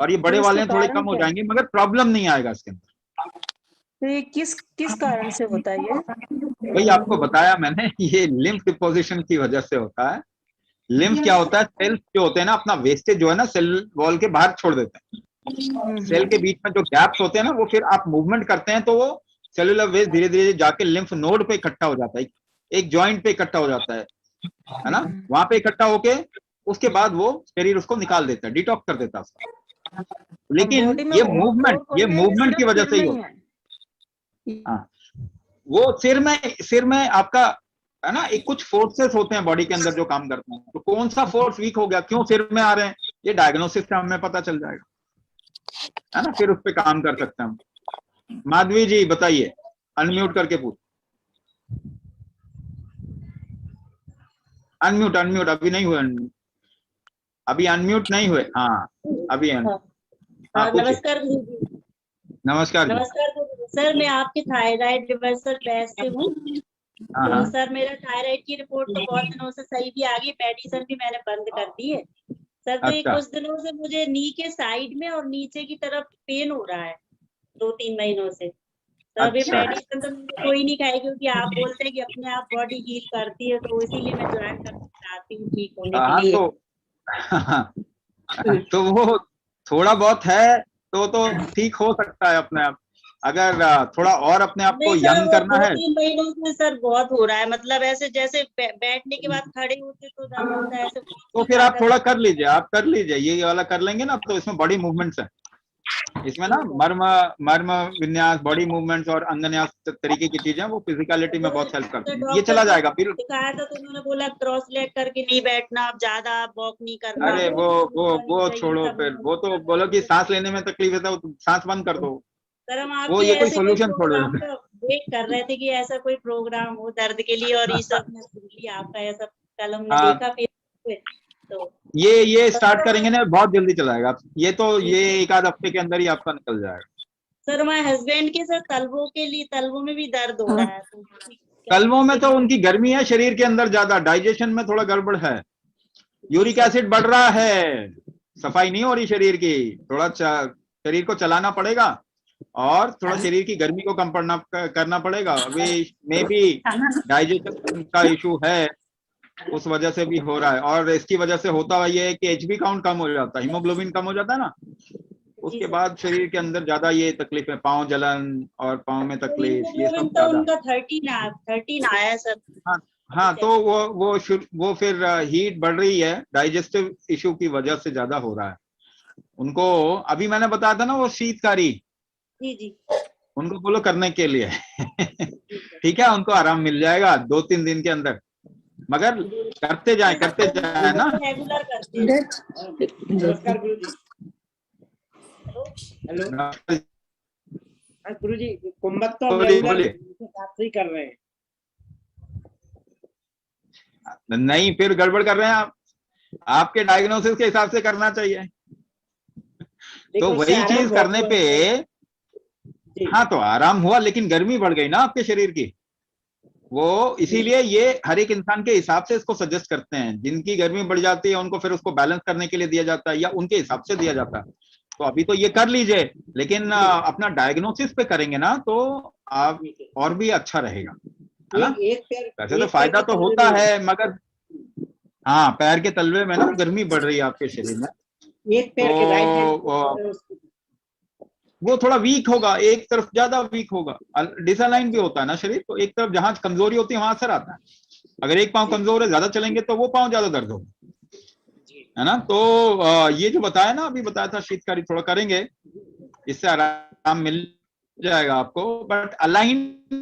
और ये बड़े तो वाले इसके हैं थोड़े कारण कम हो क्या, जाएंगे, मगर प्रॉब्लम नहीं आएगा इसके अंदर। तो ये किस किस कारण से होता है ये? वही आपको बताया मैंने, ये लिम्फ डिपोजिशन की वजह से होता है। लिम्फ क्या होता है, सेल्स जो होते हैं ना अपना वेस्टेज जो है ना सेल वॉल के बाहर छोड़ देते हैं। सेल के बीच में जो गैप्स होते हैं ना, वो फिर आप मूवमेंट करते हैं तो वो सेलुलर वेस्ट धीरे धीरे जाके लिम्फ नोड पे इकट्ठा हो जाता है, एक जॉइंट पे इकट्ठा हो जाता है ना, वहां पे इकट्ठा होके उसके बाद वो शरीर उसको निकाल देता है, डिटॉक्स कर देता है उसका। लेकिन बॉडी में ये और ये कहीं है या मूवमेंट की सिर्फ वजह सिर से ही में ही होता है? है। हाँ, वो सिर में आपका है ना, एक कुछ फोर्सेस होते हैं बॉडी के अंदर जो काम करते हैं। तो कौन सा फोर्स वीक हो गया, क्यों सिर में आ रहे हैं, ये डायग्नोसिस से हमें पता चल जाएगा, है ना, फिर उस पे काम कर सकते हैं हम। माधवी जी बताइए, अनम्यूट करके पूछ। अनम्यूट अनम्यूट अभी नहीं हुए, अभी अनम्यूट नहीं हुए। हाँ अभी हाँ पूछिए। नमस्कार गुरु जी। नमस्कार जी। नमस्कार गुरु जी। सर मैं आपके थायराइड रिवर्सल बैच से हूँ। तो सर मेरा थायराइड की रिपोर्ट तो बहुत दिनों से सही भी आ गई, मेडिसिन भी मैंने बंद कर दी है सर। तो ये कुछ दिनों से मुझे नी के साइड में और नीचे की तरफ पेन हो रहा है 2-3 महीनों से। तो अभी मेडिसिन तो मैंने कोई नहीं खाई, क्योंकि आप बोलते हैं कि अपने आप बॉडी हील करती है, तो इसीलिए मैं ज्वाइन करना चाहती हूँ ठीक होने के लिए। तो वो थोड़ा बहुत है तो ठीक हो सकता है अपने आप। अगर थोड़ा और अपने आप को नहीं सर, यंग वो करना है 2-3 महीनों से सर बहुत हो रहा है, मतलब ऐसे जैसे बैठने के बाद खड़े होते तो दर्द होता है, ऐसे तो फिर आप थोड़ा कर लीजिए, आप कर लीजिए, ये वाला कर लेंगे ना तो इसमें बॉडी मूवमेंट्स है, इसमें ना मर्म विन्यास, बॉडी मूवमेंट्स और अंगन्यास तरीके की चीजें वो फिजिकलिटी में बहुत हेल्प करती हैं, ये चला जाएगा फिर। दिखाया था तो उन्होंने बोला क्रॉस लेग करके नहीं बैठना, आप ज्यादा वॉक नहीं करना। अरे वो छोड़ो, फिर वो तो बोलो कि सांस लेने में तकलीफ है तो सांस बंद कर दो, सर हम वो आपके ये कोई ऐसे कोई सोल्यूशन छोड़ प्रोग्राम देते। का वेट कर रहे थे कि ऐसा कोई प्रोग्राम हो दर्द के लिए, और ये सब ने सुन लिया आपका, ऐसा कल हमने देखा फिर तो ये स्टार्ट करेंगे ना बहुत जल्दी चलाएगा, ये तो ये एक आध हफ्ते के अंदर ही आपका निकल जाएगा। सर हमारे हस्बैंड के सर तलवों में भी दर्द हो रहा है। तलवों में तो उनकी गर्मी है शरीर के अंदर ज्यादा, डाइजेशन में थोड़ा गड़बड़ है, यूरिक एसिड बढ़ रहा है, सफाई नहीं हो रही शरीर की, थोड़ा शरीर को चलाना पड़ेगा और थोड़ा शरीर की गर्मी को कम करना पड़ेगा। अभी मे बी डाइजेशन का इशू है, उस वजह से भी हो रहा है। और इसकी वजह से होता हुआ ये है कि एचबी काउंट कम हो जाता है, हीमोग्लोबिन कम हो जाता है ना, उसके बाद शरीर के अंदर ज्यादा ये तकलीफें, पाँव जलन और पाँव में तकलीफ, ये सब तो ज्यादा। उनका 13 आया सर। हाँ तो वो फिर हीट बढ़ रही है, डाइजेस्टिव इशू की वजह से ज्यादा हो रहा है उनको। अभी मैंने बताया था ना वो शीतकारी, जी उनको बोलो करने के लिए ठीक है, उनको आराम मिल जाएगा 2-3 दिन के अंदर, मगर करते जाए ना। रेगुलर करते हैं। नमस्कार गुरु जी। हेलो गुरु जी, कुंभक तो हम रेगुलर से ही कर रहे हैं। नहीं, फिर गड़बड़ कर रहे हैं आप, आपके डायग्नोसिस के हिसाब से करना चाहिए। तो वही चीज करने पे हाँ तो आराम हुआ, लेकिन गर्मी बढ़ गई ना आपके शरीर की, वो इसीलिए ये हर एक इंसान के हिसाब से इसको सजेस्ट करते हैं। जिनकी गर्मी बढ़ जाती है उनको फिर उसको बैलेंस करने के लिए दिया जाता है या उनके हिसाब से दिया जाता है। तो अभी तो ये कर लीजिए, लेकिन अपना डायग्नोसिस पे करेंगे ना तो आप और भी अच्छा रहेगा, है ना। वैसे तो फायदा तो होता है, मगर हाँ पैर के तलवे में ना गर्मी बढ़ रही है आपके शरीर में, एक पैर के राइट वो थोड़ा वीक होगा, एक तरफ ज्यादा वीक होगा, डिसअलाइन भी होता है ना शरीर, तो एक तरफ जहां कमजोरी होती है वहां असर आता है। अगर एक पांव कमजोर है, ज्यादा चलेंगे तो वो पांव ज्यादा दर्द होगा, है ना। तो ये जो बताया ना, अभी बताया था शीतकारी, थोड़ा करेंगे इससे आराम मिल जाएगा आपको, बट अलाइन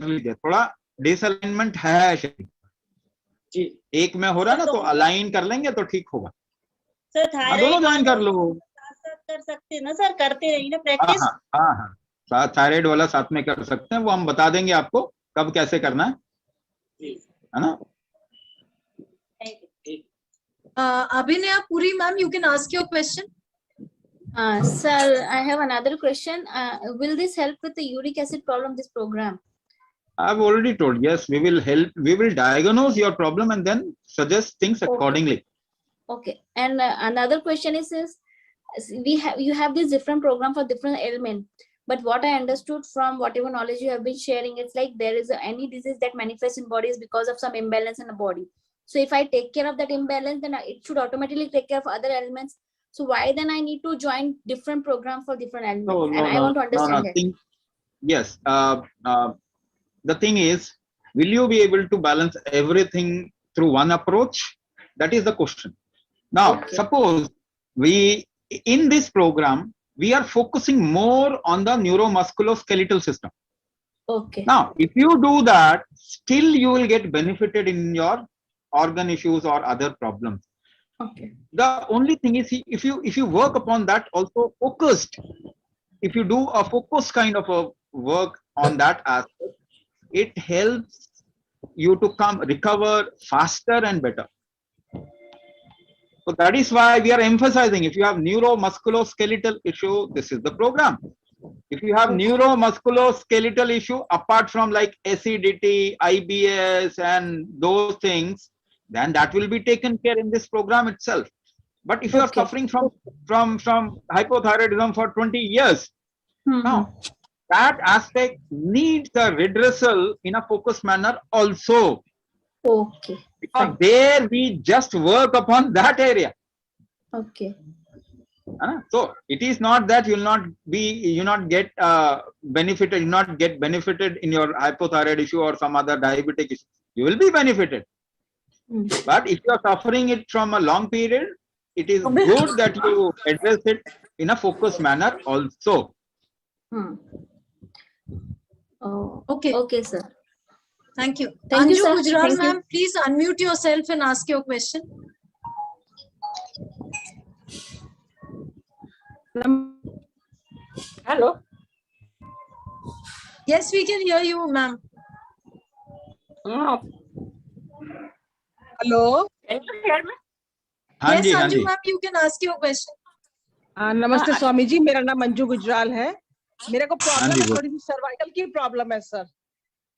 लीजिए, थोड़ा डिसअलाइनमेंट है शरीर, एक में हो रहा है ना, तो अलाइन कर लेंगे तो ठीक होगा। सर दोनों ज्वाइन कर लो। साथ साथ कर सकते हैं ना सर, करते रहिए ना हाँ प्रैक्टिस। हाँ हाँ हाँ, थायराइड वाला साथ में कर सकते हैं, वो हम बता देंगे आपको कब कैसे करना है ना। Abhinaya Puri ma'am, you can ask your question. Sir, I have another question. Will this help with the uric acid problem, this program? I've already told, yes, we will help. We will diagnose your problem and then suggest things accordingly. Okay. And another question is you have this different program for different ailments. But what I understood from whatever knowledge you have been sharing, it's like there is any disease that manifests in body is because of some imbalance in the body. So if I take care of that imbalance, then it should automatically take care of other elements. So why then I need to join different program for different elements? I want to understand that. Yes. The thing is, will you be able to balance everything through one approach? That is the question. Now, suppose in this program, we are focusing more on the neuromusculoskeletal system. Okay. Now, if you do that, still you will get benefited in your organ issues or other problems. Okay. The only thing is, if you work upon that also focused, if you do a focused kind of a work on that aspect, it helps you to recover faster and better. So that is why we are emphasizing, if you have neuromusculoskeletal issue, this is the program. If you have neuromusculoskeletal issue apart from like acidity, IBS and those things, then that will be taken care in this program itself. But if you are suffering from hypothyroidism for 20 years, now that aspect needs a redressal in a focused manner also. Okay. Because there we just work upon that area. Okay. So it is not that you not get benefited, you not get benefited in your hypothyroid issue or some other diabetic issue. You will be benefited. But if you are suffering it from a long period, it is good that you address it in a focused manner also. Oh, okay. Okay, sir. Thank you. Thank you, Anju sir. Gujral Thank you. ma'am, please unmute yourself and ask your question. Hello. Yes, we can hear you, ma'am. Hello. Can you hear me? Yes, Anju ma'am, you can ask your question. नमस्ते स्वामी जी, मेरा नाम अंजू गुजराल है। मेरे को problem है, थोड़ी सी cervical की problem है सर।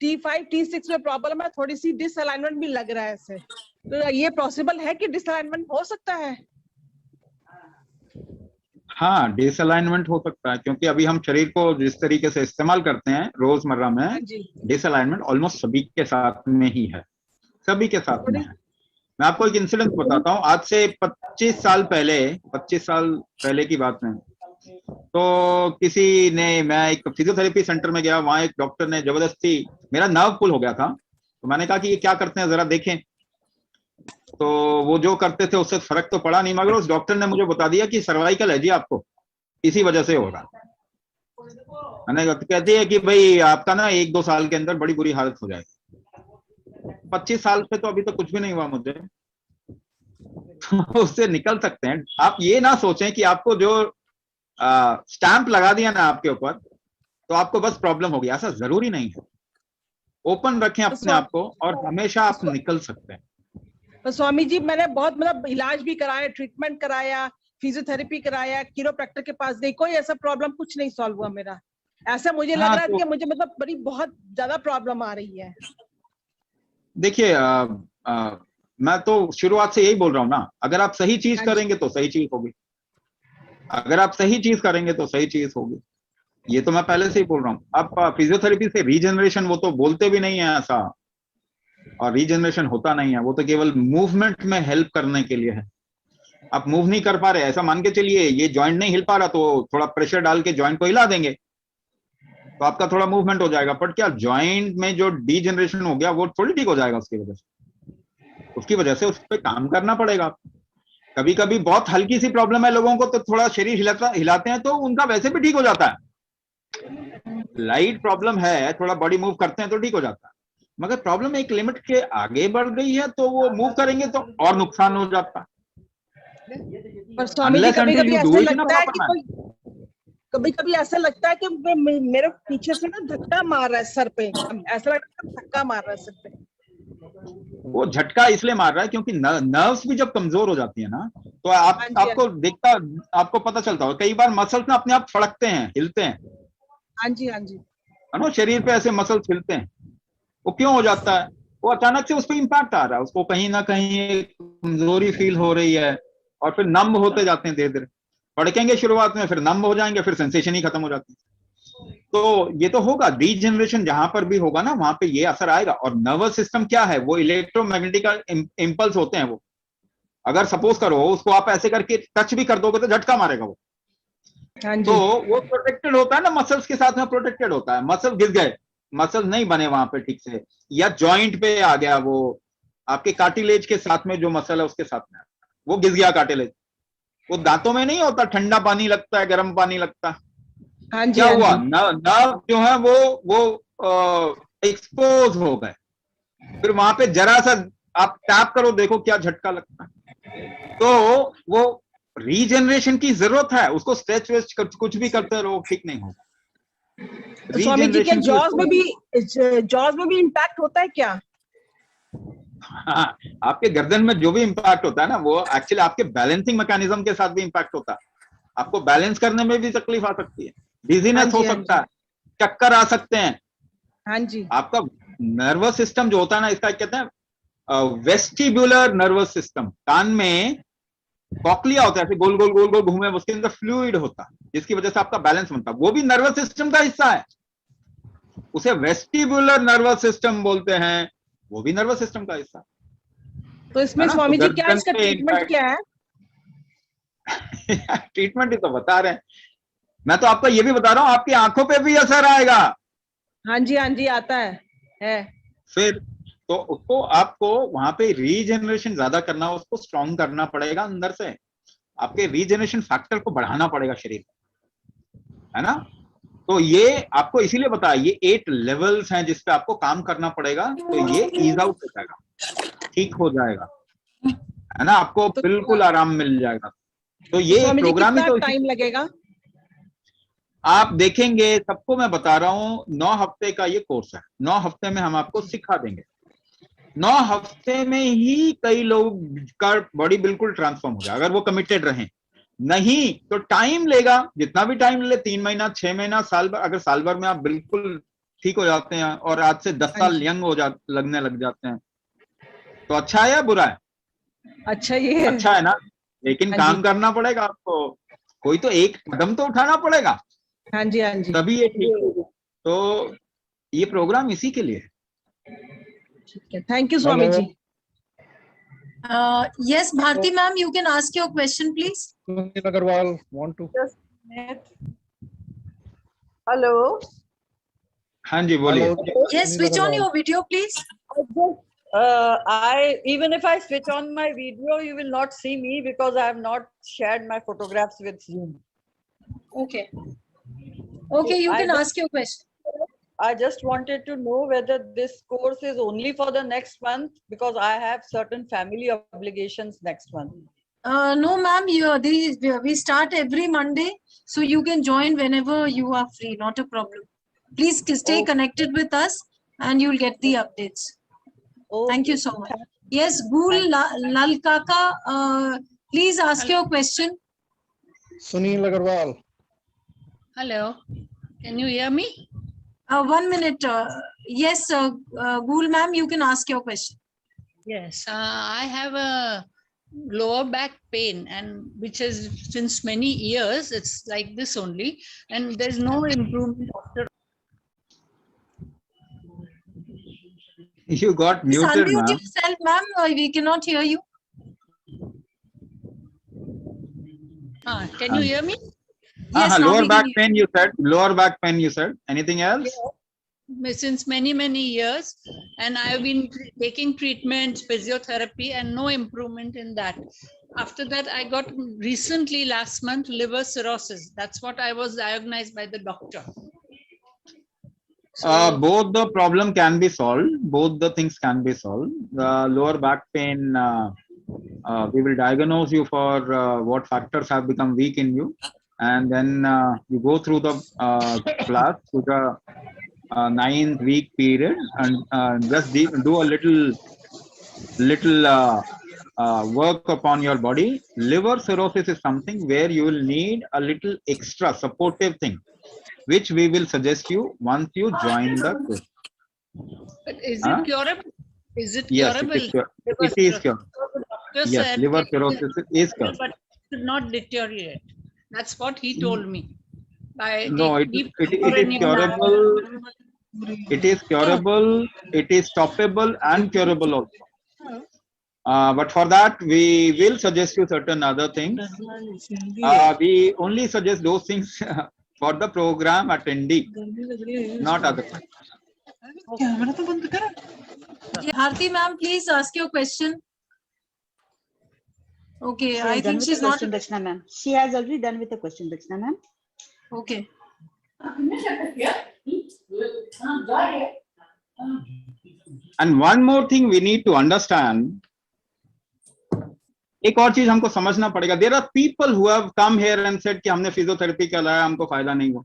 T5 T6 में प्रॉब्लम है, थोड़ी सी डिसअलाइनमेंट भी लग रहा है सर। तो ये पॉसिबल है कि डिसअलाइनमेंट हो सकता है? हाँ, डिसअलाइनमेंट हो सकता है, क्योंकि अभी हम शरीर को जिस तरीके से इस्तेमाल करते हैं रोजमर्रा में, डिसअलाइनमेंट ऑलमोस्ट सभी के साथ में ही है, सभी के साथ में है। मैं आपको एक इंसिडेंट बताता हूँ। आज से 25 साल पहले की बात है। तो किसी ने, मैं एक फिजियोथेरेपी सेंटर में गया, वहां एक डॉक्टर ने जबरदस्ती, मेरा नर्व पुल हो गया था, तो मैंने कहा कि ये क्या करते हैं जरा देखें। तो वो जो करते थे उससे फर्क तो पड़ा नहीं, मगर उस डॉक्टर ने मुझे बता दिया कि सर्वाइकल है जी, आपको इसी वजह से होगा। मैंने कहती है कि भाई आपका ना 1-2 साल के अंदर बड़ी बुरी हालत हो जाएगी। 25 साल से तो अभी तो कुछ भी नहीं हुआ मुझे, तो उससे निकल सकते हैं। आप ये ना सोचें कि आपको जो स्टैंप लगा दिया ना आपके ऊपर, तो आपको बस प्रॉब्लम होगी, ऐसा जरूरी नहीं है। ओपन रखें अपने आप को और हमेशा आप निकल सकते हैं। तो स्वामी जी, मैंने बहुत मतलब इलाज भी कराया, ट्रीटमेंट कराया, फिजियोथेरेपी कराया, कीरोप्रैक्टर के पास गई, कोई ऐसा प्रॉब्लम कुछ नहीं सॉल्व हुआ मेरा। ऐसा मुझे लग रहा है कि मुझे मतलब बड़ी बहुत ज्यादा प्रॉब्लम आ रही है। देखिए, मैं तो शुरुआत से यही बोल रहा हूँ ना, अगर आप सही चीज करेंगे तो सही चीज होगी, अगर आप सही चीज करेंगे तो सही चीज होगी। ये तो मैं पहले से ही बोल रहा हूँ। आप फिजियोथेरेपी से रीजनरेशन, वो तो बोलते भी नहीं है ऐसा, और रीजनरेशन होता नहीं है, वो तो केवल मूवमेंट में हेल्प करने के लिए है। आप मूव नहीं कर पा रहे, ऐसा मान के चलिए ये जॉइंट नहीं हिल पा रहा, तो थोड़ा प्रेशर डाल के जॉइंट को हिला देंगे तो आपका थोड़ा मूवमेंट हो जाएगा। बट क्या जॉइंट में जो डीजनरेशन हो गया वो थोड़ी ठीक हो जाएगा? उसकी वजह से उस पर काम करना पड़ेगा। कभी कभी बहुत हल्की सी प्रॉब्लम है लोगों को, तो थोड़ा शरीर हिलाते हैं तो उनका वैसे भी ठीक हो जाता है। लाइट प्रॉब्लम है, थोड़ा बॉडी मूव करते हैं तो ठीक हो जाता है। मगर प्रॉब्लम एक लिमिट के आगे बढ़ गई है, तो वो मूव करेंगे तो और नुकसान हो जाता है। पर स्वामी जी कभी कभी ऐसा लगता है कि कोई, कभी कभी ऐसा लगता है कि मेरे पीछे से ना धक्का मार रहा है सर पे, ऐसा लगता है धक्का मार रहा है सर पे। वो झटका इसलिए मार रहा है क्योंकि नर्व्स भी जब कमजोर हो जाती है ना, तो आपको देखता, आपको पता चलता हो कई बार मसल्स ना अपने आप फड़कते हैं, हिलते हैं। हाँ जी, हाँ जी, है ना, शरीर पे ऐसे मसल्स हिलते हैं। वो क्यों हो जाता है? वो अचानक से उस पर इम्पैक्ट आ रहा है, उसको कहीं ना कहीं कमजोरी फील हो रही है, और फिर नम होते जाते हैं धीरे धीरे। फड़केंगे शुरुआत में, फिर नम हो जाएंगे, फिर सेंसेशन ही खत्म हो जाती है। तो ये तो होगा, रीजनरेशन जहां पर भी होगा ना, वहां पे ये असर आएगा। और नर्वस सिस्टम क्या है? वो इलेक्ट्रोमैग्नेटिक इम्पल्स होते हैं। वो अगर सपोज करो उसको आप ऐसे करके टच भी कर दोगे तो झटका मारेगा वो। तो वो प्रोटेक्टेड होता है ना, मसल्स के साथ में प्रोटेक्टेड होता है। मसल गिर गए, मसल नहीं बने वहां पे ठीक से, या जॉइंट पे आ गया, वो आपके कार्टिलेज के साथ में जो मसल है उसके साथ में वो घिस गया कार्टिलेज। वो दांतों में नहीं होता, ठंडा पानी लगता है, गर्म पानी लगता है। हाँ जी, क्या हाँ हुआ? जी। नर्व जो है वो एक्सपोज हो गए। फिर वहां पे जरा सा आप टैप करो, देखो क्या झटका लगता है। तो वो रीजनरेशन की जरूरत है। उसको स्ट्रेच वेच कुछ भी करते रहो, ठीक नहीं होगा। तो स्वामी जी क्या रीजनरेशन जॉज में भी इम्पैक्ट होता है क्या? हाँ, आपके गर्दन में जो भी इम्पैक्ट होता है ना, वो एक्चुअली आपके बैलेंसिंग मैकेनिज्म के साथ भी इम्पैक्ट होता है। आपको बैलेंस करने में भी तकलीफ आ सकती है, डिजीनेस हो सकता है, चक्कर आ सकते हैं। हाँ जी। आपका नर्वस सिस्टम जो होता है ना, इसका कहते हैं वेस्टिब्युलर नर्वस सिस्टम। कान में कॉक्लिया होता है, ऐसे गोल गोल गोल गोल घूमे, उसके अंदर फ्लूइड होता है, जिसकी वजह से आपका बैलेंस बनता है। वो भी नर्वस सिस्टम का हिस्सा है, उसे वेस्टिब्युलर नर्वस सिस्टम बोलते हैं। वो भी नर्वस सिस्टम का हिस्सा है। तो इसमें स्वामी जी क्या इसका ट्रीटमेंट क्या है? ट्रीटमेंट ही तो बता रहे हैं। मैं तो आपको ये भी बता रहा हूं, आपकी आंखों पे भी असर आएगा। हाँ जी, आता है। फिर तो उसको आपको वहां पे रीजनरेशन ज्यादा करना, उसको स्ट्रॉन्ग करना पड़ेगा अंदर से। आपके रीजनरेशन फैक्टर को बढ़ाना पड़ेगा शरीर, है ना। तो ये आपको इसीलिए बताया, ये 8 लेवल्स हैं जिस पे आपको काम करना पड़ेगा। तो ये ईज आउट हो जाएगा, ठीक हो जाएगा, है ना, आपको बिल्कुल आराम मिल जाएगा। तो ये प्रोग्राम ही तो टाइम लगेगा? आप देखेंगे, सबको मैं बता रहा हूं, 9 हफ्ते का ये कोर्स है। 9 हफ्ते में हम आपको सिखा देंगे। 9 हफ्ते में ही कई लोग का बॉडी बिल्कुल ट्रांसफॉर्म हो जाए, अगर वो कमिटेड रहें। नहीं तो टाइम लेगा, जितना भी टाइम ले, 3 महीना, 6 महीना, साल भर। अगर साल भर में आप बिल्कुल ठीक हो जाते हैं और आज से 10 साल यंग लगने लग जाते हैं, तो अच्छा है या बुरा है? अच्छा ये अच्छा है ना। लेकिन काम करना पड़ेगा आपको, कोई तो एक कदम तो उठाना पड़ेगा। हाँ जी, हाँ जी। तभी ये ठीक होगा। तो ये प्रोग्राम इसी के लिए है। ठीक है, thank you Swami ji. Yes, Bharti ma'am, you can ask your question, please. Agarwal, want to? Just a minute. Hello. हाँ जी, बोलिए। Yes, switch on your video, please. Even if I switch on my video, you will not see me because I have not shared my photographs with Zoom. Okay. Okay, you can ask your question. I just wanted to know whether this course is only for the next month because I have certain family obligations next month. No, ma'am, we start every Monday, so you can join whenever you are free, not a problem. Please stay connected with us and you'll get the updates. Thank you so much. Yes, Gul Lal Kaka, please ask your question. Sunil Agarwal. Hello, can you hear me? 1 minute. Yes, Gul ma'am, you can ask your question. Yes, I have a lower back pain, and which is since many years. It's like this only, and there's no improvement after. You got muted, Unmute ma'am. yourself, ma'am. We cannot hear you. Can you hear me? Yes, now lower we back can pain, you said. Lower back pain, you said. Anything else? Yeah. Since many years, and I've been taking treatments, physiotherapy, and no improvement in that. After that, I got recently last month liver cirrhosis. That's what I was diagnosed by the doctor. Both the problem can be solved. Both the things can be solved. The lower back pain, we will diagnose you for what factors have become weak in you, and then you go through the class to the 9-week period, and just do a little work upon your body. Liver cirrhosis is something where you will need a little extra supportive thing, which we will suggest you once you join the course. But is it curable? Is it Yes, curable? it is curable. Doctor Yes, said liver it cirrhosis is curable. but it should not deteriorate. That's what he told me. By No, it deep is curable. It is curable. It is stoppable and curable also. But for that, we will suggest you certain other things. We only suggest those things for the program attendee, not other. Bharti ma'am, please ask your question. Okay, She I has done think with she's the not. question, Dachna ma'am. She has already done with the question, Dachna ma'am. Okay. And one more thing we need to understand. एक और चीज हमको समझना पड़ेगा. There are people who have come here and said कि हमने physiotherapy का लाया, हमको फायदा नहीं हुआ.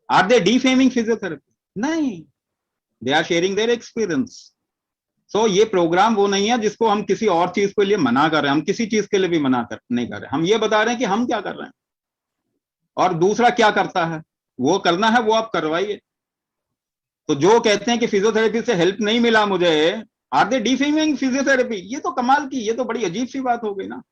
Are they defaming physiotherapy? नहीं. They are sharing their experience. So ये प्रोग्राम वो नहीं है जिसको हम किसी और चीज के लिए मना कर रहे हैं. हम किसी चीज के लिए भी नहीं कर रहे. हम ये बता रहे हैं कि हम क्या कर रहे हैं और दूसरा क्या करता है. वो करना है वो आप करवाइए. तो जो कहते हैं कि फिजियोथेरेपी से हेल्प नहीं मिला मुझे, आर दे डिफेमिंग फिजियोथेरेपी? ये तो कमाल की, ये तो बड़ी अजीब सी बात हो गई ना.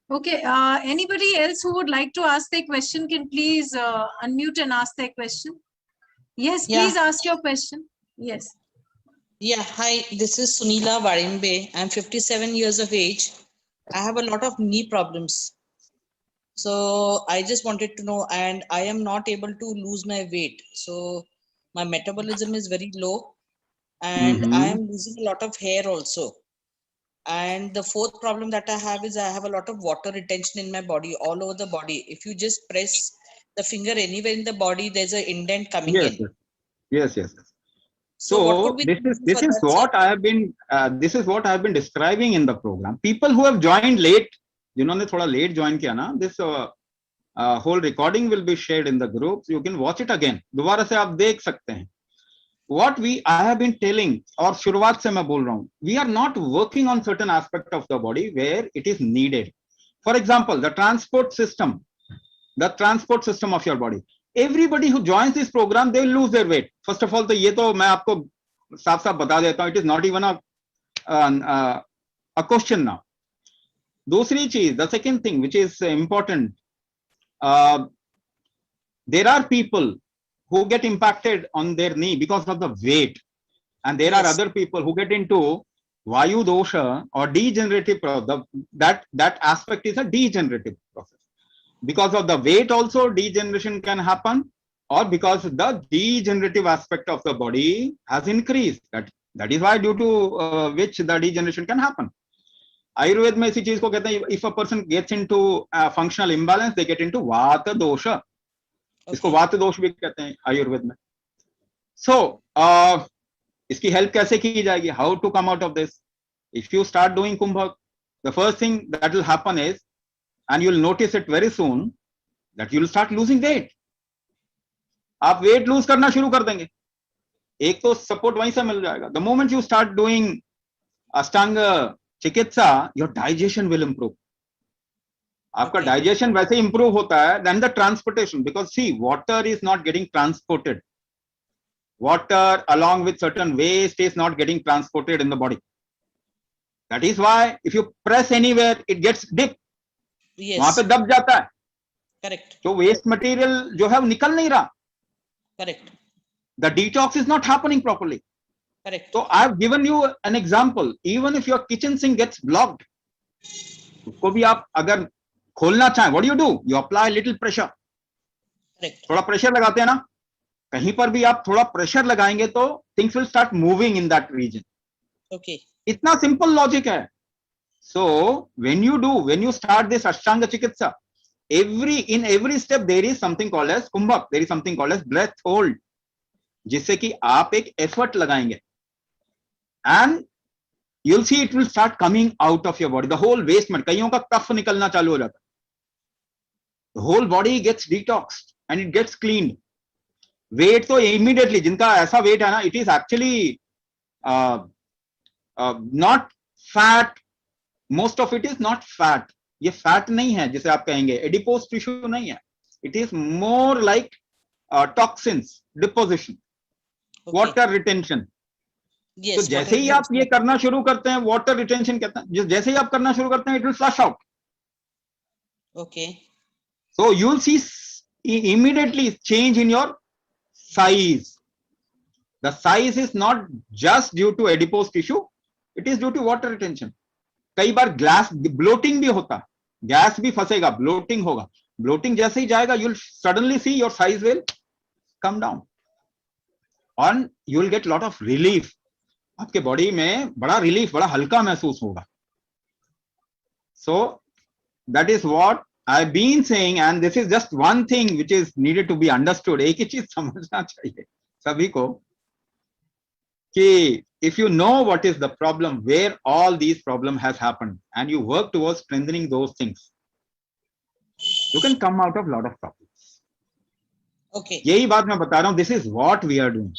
Okay, anybody else who would like to ask their question can please unmute and ask their question. Yes, please ask your question. Yes. Yeah, hi, this is Sunila Varimbe. I'm 57 years of age. I have a lot of knee problems. So I just wanted to know, and I am not able to lose my weight. So my metabolism is very low and I am losing a lot of hair also. And the fourth problem that I have is I have a lot of water retention in my body, all over the body. If you just press the finger anywhere in the body, there's an indent coming in. Yes. So what So could we this do is for that, what I have been describing in the program. People who have joined late, जिन्होंने थोड़ा late join किया ना, this whole recording will be shared in the groups. You can watch it again. दोबारा से आप देख सकते हैं. What I have been telling, और शुरुआत से मैं बोल रहा हूँ, we are not working on certain aspect of the body where it is needed. For example, the transport system of your body. Everybody who joins this program, they will lose their weight. First of all, तो ये तो मैं आपको साफ-साफ बता देता हूँ. It is not even a question now. दूसरी चीज, the second thing which is important, there are people who get impacted on their knee because of the weight, and there are other people who get into vayu dosha or degenerative process. That aspect is a degenerative process. Because of the weight also degeneration can happen, or because the degenerative aspect of the body has increased. That is why, due to which the degeneration can happen. Ayurveda में इसी चीज को कहते हैं, if a person gets into functional imbalance, they get into वात दोष. इसको वात दोष भी कहते हैं आयुर्वेद में. So इसकी हेल्प कैसे की जाएगी? How to come out of this? If you start doing kumbhak, the first thing that will happen is, and you'll notice it very soon, that you'll start losing weight. आप weight lose करना शुरू कर देंगे. एक तो support वहीं से मिल जाएगा. The moment you start doing Ashtang Chikitsa, your digestion will improve. आपका digestion वैसे improve होता है, then the transportation, because see, water is not getting transported. Water along with certain waste is not getting transported in the body. That is why if you press anywhere, it gets dipped. वहां पे दब जाता है. Correct. तो waste material जो है वो निकल नहीं रहा. Correct. The detox is not happening properly. Correct. So I have given you an example. Even if your kitchen sink gets blocked, उसको भी आप अगर खोलना चाहें, what do? You apply little pressure. Correct. थोड़ा pressure लगाते हैं ना, कहीं पर भी आप थोड़ा pressure लगाएंगे तो things will start moving in that region. Okay. इतना simple logic है. So when you start this Ashtanga Chikitsa, in every step there is something called as kumbhak, there is something called as breath hold, जिससे कि आप एक effort लगाएंगे, and you'll see it will start coming out of your body, the whole waste mat, कईयों का कफ निकलना चालू हो जाता है, the whole body gets detoxed and it gets cleaned. Weight तो immediately, जिनका ऐसा weight है ना, it is actually not fat, most of it is not fat, ये fat नहीं है जिसे आप कहेंगे, adipose tissue नहीं है, it is more like toxins deposition, water retention. Yes, तो जैसे ही आप ये करना शुरू करते हैं, water retention कहते हैं, जैसे ही आप करना शुरू करते हैं, it will flush out. Okay. So you will see immediately change in your size. The size is not just due to adipose tissue, it is due to water retention. कई बार glass bloating भी होता है, gas भी फंसेगा, bloating होगा, bloating जैसे ही जाएगा, you'll suddenly see your size will come down and you will get lot of relief. आपके body में बड़ा रिलीफ, बड़ा हल्का महसूस होगा. So that is what I've been saying, and this is just one thing which is needed to be understood. एक ही चीज समझना चाहिए सभी को कि if you know what is the problem, where all these problem has happened, and you work towards strengthening those things, you can come out of lot of problems. Okay. यही बात मैं बता रहा हूँ. This is what we are doing.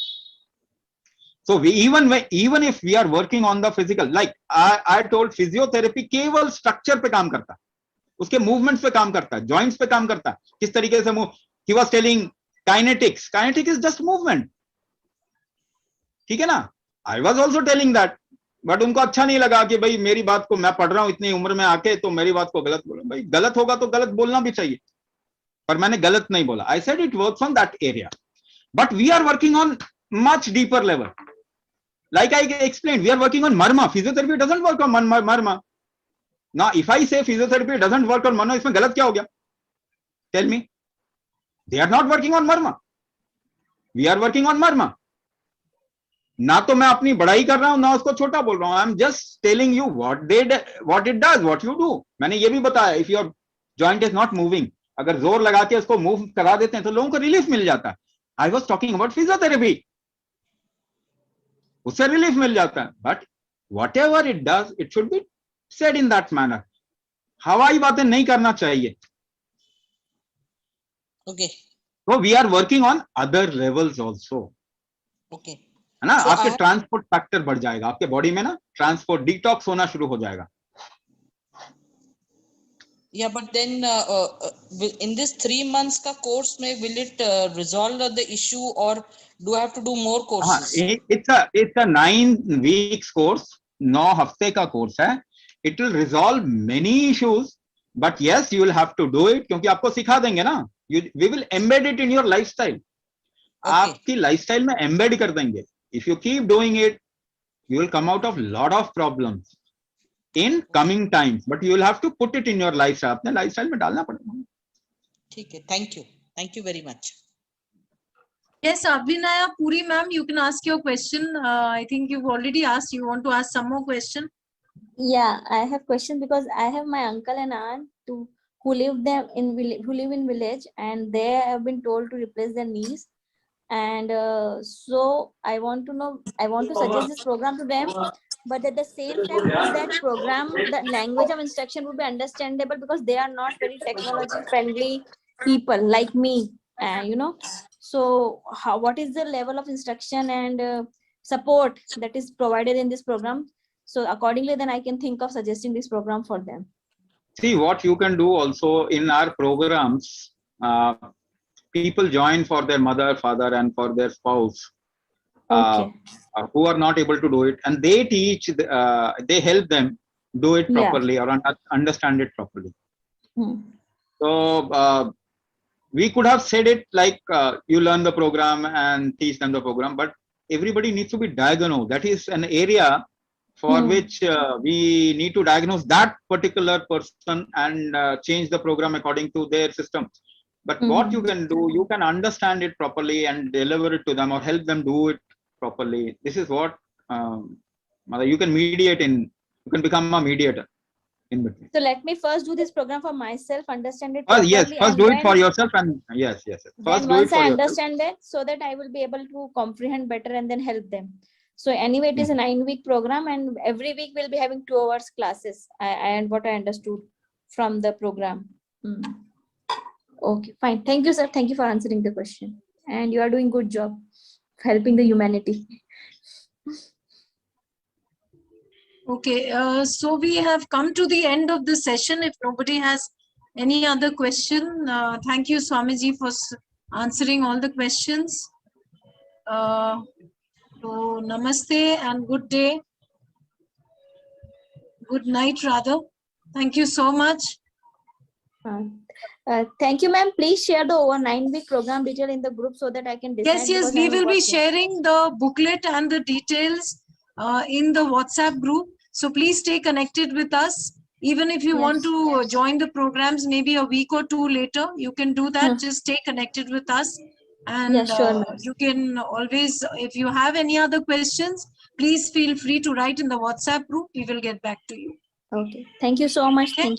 So we even if we are working on the physical, like I told, physiotherapy केवल structure पे काम करता है, उसके movements पे काम करता है, joints पे काम करता है, किस तरीके से move. He was telling kinetics is just movement. ठीक है ना? I was also telling that, but उनको अच्छा नहीं लगा कि भाई मेरी बात को, मैं पढ़ रहा हूँ इतनी उम्र में आके, तो मेरी बात को गलत बोला. भाई गलत होगा तो गलत बोलना भी चाहिए, पर मैंने गलत नहीं बोला. I said it works on that area, but we are working on much deeper level. Like I explained, we are working on marma. Physiotherapy doesn't work on marma. Now, if I say physiotherapy doesn't work on marma, इसमें गलत क्या हो गया? Tell me. They are not working on marma. We are working on marma. ना तो मैं अपनी बड़ाई कर रहा हूं, ना उसको छोटा बोल रहा हूं. I am just telling you what it does, what you do. मैंने ये भी बताया, if your joint is not moving, अगर जोर लगा के उसको मूव करा देते हैं तो लोगों को रिलीफ मिल जाता है. I was talking about physiotherapy. उससे रिलीफ मिल जाता है. But whatever it does, it should be said in that manner. हवाई बातें नहीं करना चाहिए. Okay. So we are working on other levels also. Okay. है ना? So आपके ट्रांसपोर्ट फैक्टर बढ़ जाएगा, आपके बॉडी में ना ट्रांसपोर्ट डिटॉक्स होना शुरू हो जाएगा. Yeah, but then in this 3 months ka course mein, will it resolve the issue, or do I have to do more courses? It's a 9 weeks course, 9 हफ्ते का कोर्स है. It will resolve many issues, but yes, you will have to do it, क्योंकि आपको सिखा देंगे ना. We will embed it in your lifestyle. आपकी lifestyle में embed कर देंगे. If you keep doing it, you will come out of lot of problems in coming times, but you will have to put it in your lifestyle. अपने lifestyle में डालना पड़ेगा. ठीक है. Thank you very much. Yes, Abhinaya Puri ma'am, you can ask your question. I think you've already asked. You want to ask some more question? Yeah, I have question because I have my uncle and aunt who live in village, and they have been told to replace their knees. And so I want to suggest this program to them, but at the same time, would that program, the language of instruction would be understandable, because they are not very technology friendly people like me, so what is the level of instruction and support that is provided in this program? So accordingly, then I can think of suggesting this program for them. See, what you can do also in our programs, people join for their mother, father, and for their spouse, who are not able to do it, and they teach, they help them do it properly, or understand it properly. So we could have said it like you learn the program and teach them the program, but everybody needs to be diagnosed. That is an area for which we need to diagnose that particular person and change the program according to their system. But what you can do, you can understand it properly and deliver it to them, or help them do it properly. This is what you can mediate in. You can become a mediator. in between. So let me first do this program for myself, understand it Oh properly. yes, first and do then, it for yourself, and yes. Then First do it once for I yourself. understand that, so that I will be able to comprehend better and then help them. So anyway, it is a 9-week program, and every week we'll be having 2 hours classes. And what I understood from the program. Okay, fine. Thank you, sir. Thank you for answering the question. And you are doing good job helping the humanity. Okay, so we have come to the end of the session. If nobody has any other question, thank you, Swamiji, for answering all the questions. So namaste and good day. Good night, rather. Thank you so much. Thank you, ma'am. Please share the over 9-week program detail in the group so that I can decide. Yes, we will be sharing the booklet and the details in the WhatsApp group. So please stay connected with us. Even if you want to join the programs maybe a week or 2 later, you can do that. Just stay connected with us. And sure, you can always, if you have any other questions, please feel free to write in the WhatsApp group. We will get back to you. Okay. Thank you so much. Thank you.